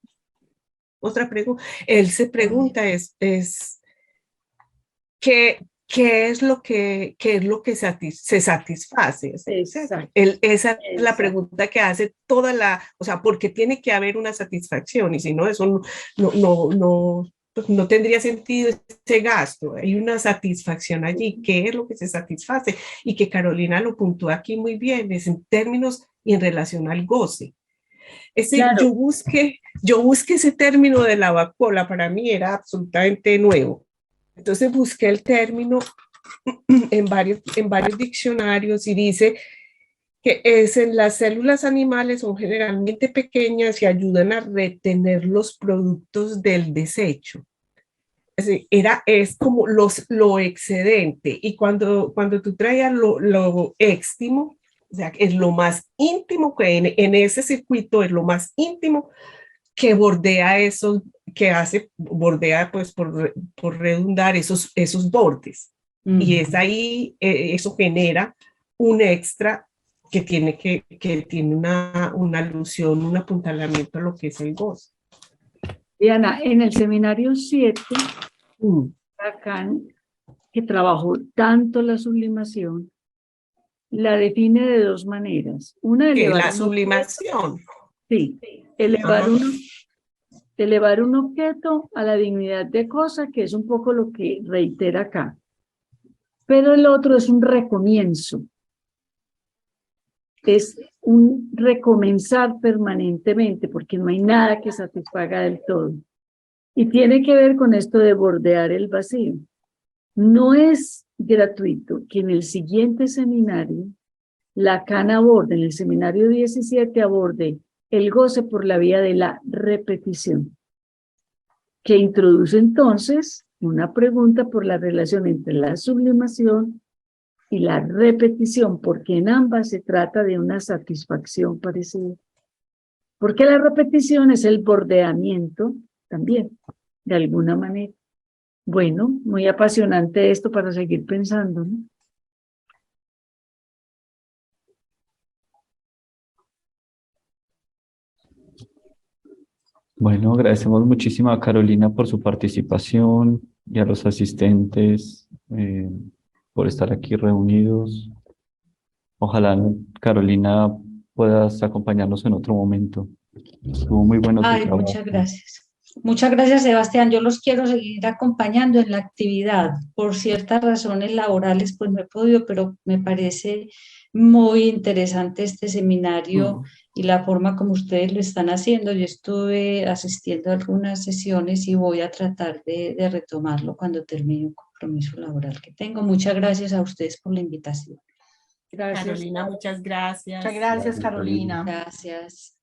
pregunta? Él se pregunta ¿qué es lo que se satisface? Exacto. Esa es la pregunta que hace o sea, porque tiene que haber una satisfacción y si no, eso no tendría sentido ese gasto. Hay una satisfacción allí. ¿Qué es lo que se satisface? Y que Carolina lo puntúa aquí muy bien, es en términos y en relación al goce. Claro. Yo busqué ese término de la vacuola, para mí era absolutamente nuevo. Entonces busqué el término en varios diccionarios y dice que las células animales son generalmente pequeñas y ayudan a retener los productos del desecho. Es como lo excedente, y cuando tú traías lo íntimo, o sea, es lo más íntimo que en ese circuito es lo más íntimo que bordea bordea pues por redundar esos bordes. Y es ahí, eso genera un extra que tiene una alusión, un apuntalamiento a lo que es el goce. Diana, en el seminario 7, Lacan, que trabajó tanto la sublimación, la define de dos maneras. Una, la sublimación. Sí, elevar un objeto a la dignidad de cosa, que es un poco lo que reitera acá. Pero el otro es un recomienzo. Es un recomenzar permanentemente, porque no hay nada que satisfaga del todo. Y tiene que ver con esto de bordear el vacío. No es gratuito que en el siguiente seminario, Lacan aborde, en el seminario 17, aborde el goce por la vía de la repetición, que introduce entonces una pregunta por la relación entre la sublimación y la repetición, porque en ambas se trata de una satisfacción parecida. Porque la repetición es el bordeamiento también, de alguna manera. Bueno, muy apasionante esto para seguir pensando, ¿no? Bueno, agradecemos muchísimo a Carolina por su participación y a los asistentes por estar aquí reunidos. Ojalá, Carolina, puedas acompañarnos en otro momento. Estuvo muy bueno tu Ay, trabajo. muchas gracias. Muchas gracias, Sebastián. Yo los quiero seguir acompañando en la actividad. Por ciertas razones laborales, pues no he podido, pero me parece muy interesante este seminario y la forma como ustedes lo están haciendo. Yo estuve asistiendo a algunas sesiones y voy a tratar de retomarlo cuando termine un compromiso laboral que tengo. Muchas gracias a ustedes por la invitación. Gracias. Carolina, muchas gracias. Muchas gracias, Carolina. Gracias.